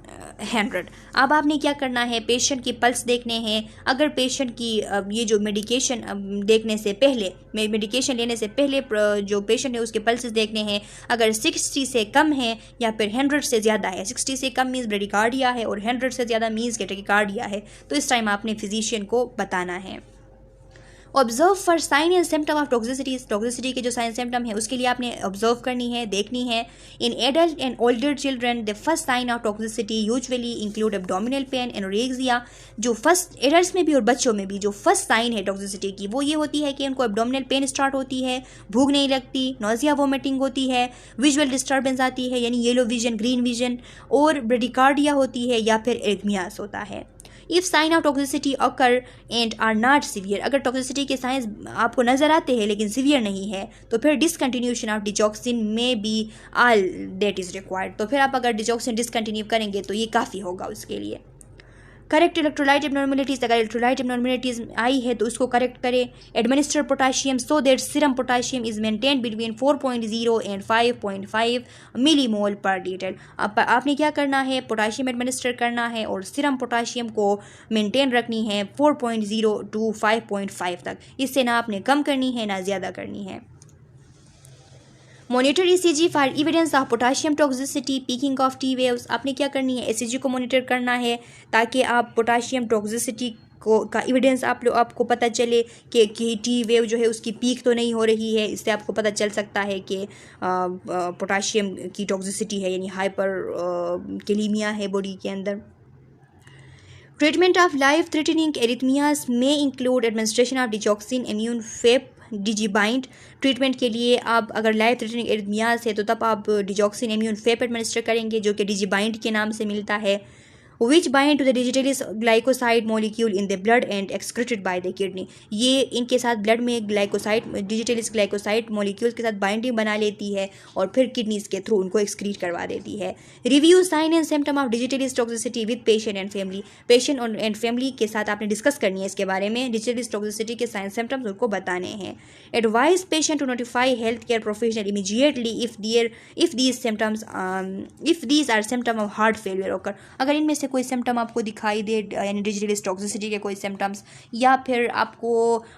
100। अब आपने क्या करना है, पेशेंट की पल्स देखने हैं। अगर पेशेंट की ये जो मेडिकेशन देखने से पहले, मेडिकेशन लेने से पहले जो पेशेंट है उसके पल्सेस देखने हैं, अगर 60 से कम है या फिर 100 से ज़्यादा है, 60 से कम मीन्स ब्रेडिकार्डिया है और 100 से ज़्यादा मीन्स टैकीकार्डिया है, तो इस टाइम आपने फिजिशियन को बताना है। Observe for sign and symptom of toxicity के जो साइन सिम्टम है उसके लिए आपने ऑब्जर्व करनी है, देखनी है। In adult and older children the first sign of toxicity usually include abdominal pain, anorexia. जो फर्स्ट एडल्ट्स में भी और बच्चों में भी जो फर्स्ट साइन है टॉक्सिसिटी की वो ये होती है कि उनको एब्डोमिनल पेन स्टार्ट होती है, भूख नहीं लगती, नोजिया वोमिटिंग होती है, विजुअल डिस्टर्बेंस आती है यानी येलो विजन, ग्रीन विजन, और ब्रेडिकार्डिया होती है या फिर एरिथमियास होता है। If sign of toxicity occur and are not severe, अगर टॉक्सिसिटी के साइंस आपको नज़र आते हैं लेकिन सीवियर नहीं है तो फिर डिसकंटिन्यूशन ऑफ डिजॉक्सिन में be all that is required. तो फिर आप अगर डिजॉक्सिन डिसकंटिन्यू करेंगे तो ये काफ़ी होगा उसके लिए। करेक्ट इलेक्ट्रोलाइट एबनॉर्मेलिटीज़, अगर इलेक्ट्रोलाइट एबनॉर्मेलिटीज़ आई है तो उसको करेक्ट करें। Administer potassium so that serum potassium is maintain between 4.0 and 5.5 millimole पर लीटर। आपने क्या करना है, पोटाशियम एडमिनिस्टर करना है और सीरम पोटाशियम को मेंटेन रखनी है 4.0 to 5.5 तक, इससे ना आपने कम करनी है ना ज़्यादा करनी है। Monitor ECG for evidence of potassium toxicity, peeking of T waves. आपने क्या करनी है, ECG को मॉनिटर करना है ताकि आप पोटाशियम टॉक्सिसिटी का एविडेंस आपको पता चले कि टी वेव जो है उसकी पीक तो नहीं हो रही है। इससे आपको पता चल सकता है कि पोटाशियम की टॉक्सिसिटी है, यानी हाइपर कैलीमिया है बॉडी के अंदर। Treatment of life threatening arrhythmias में include administration of digoxin immune fab Digibind. Treatment के लिए आप अगर लाइफ थ्रेटनिंग एरिथमियाज है तो तब आप डिजॉक्सिन इम्यून फेप एडमिनिस्टर करेंगे, जो कि डिजीबाइंड के नाम से मिलता है, which bind to the digitalis glycoside molecule in the blood and excreted by the kidney। ये इनके साथ ब्लड में डिजिटलिस ग्लाइकोसाइड मॉलिक्यूल्स के साथ बाइंडिंग बना लेती है और फिर किडनीज के थ्रू उनको एक्सक्रीट करवा देती है। Review sign and symptom of digitalis toxicity with patient and family. Patient and family के साथ आपने डिस्कस करनी है इसके बारे में। डिजिटलिस टॉक्सिसिटी के साइन सिम्टम्स उनको बताने हैं। Advise patient to notify health care professional immediately if these are symptom of heart failure occur. अगर इनमें से कोई सिम्टम आपको दिखाई दे, यानी डिजिटलिस टॉक्सिसिटी के कोई सिम्टम्स या फिर आपको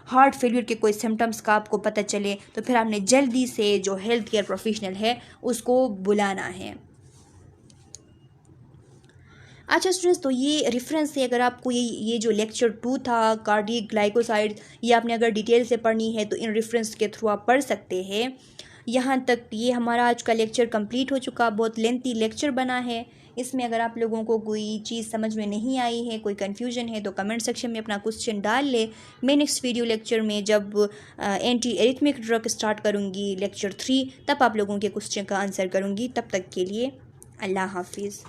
हार्ट फेलियर के कोई सिम्टम्स का आपको पता चले, तो फिर आपने जल्दी से जो हेल्थ केयर प्रोफेशनल है उसको बुलाना है। अच्छा स्टूडेंट्स, तो ये रेफरेंस से अगर आपको ये जो लेक्चर 2 था कार्डियक ग्लाइकोसाइड, ये आपने अगर डिटेल से पढ़नी है तो इन रेफरेंस के थ्रू आप पढ़ सकते हैं। यहाँ तक ये हमारा आज का लेक्चर कंप्लीट हो चुका। बहुत लेंथी लेक्चर बना है। इसमें अगर आप लोगों को कोई चीज़ समझ में नहीं आई है, कोई कन्फ्यूजन है, तो कमेंट सेक्शन में अपना क्वेश्चन डाल ले। मैं नेक्स्ट वीडियो लेक्चर में जब एंटी एरिथमिक ड्रग स्टार्ट करूँगी लेक्चर 3, तब आप लोगों के क्वेश्चन का आंसर करूँगी। तब तक के लिए अल्लाह हाफिज़।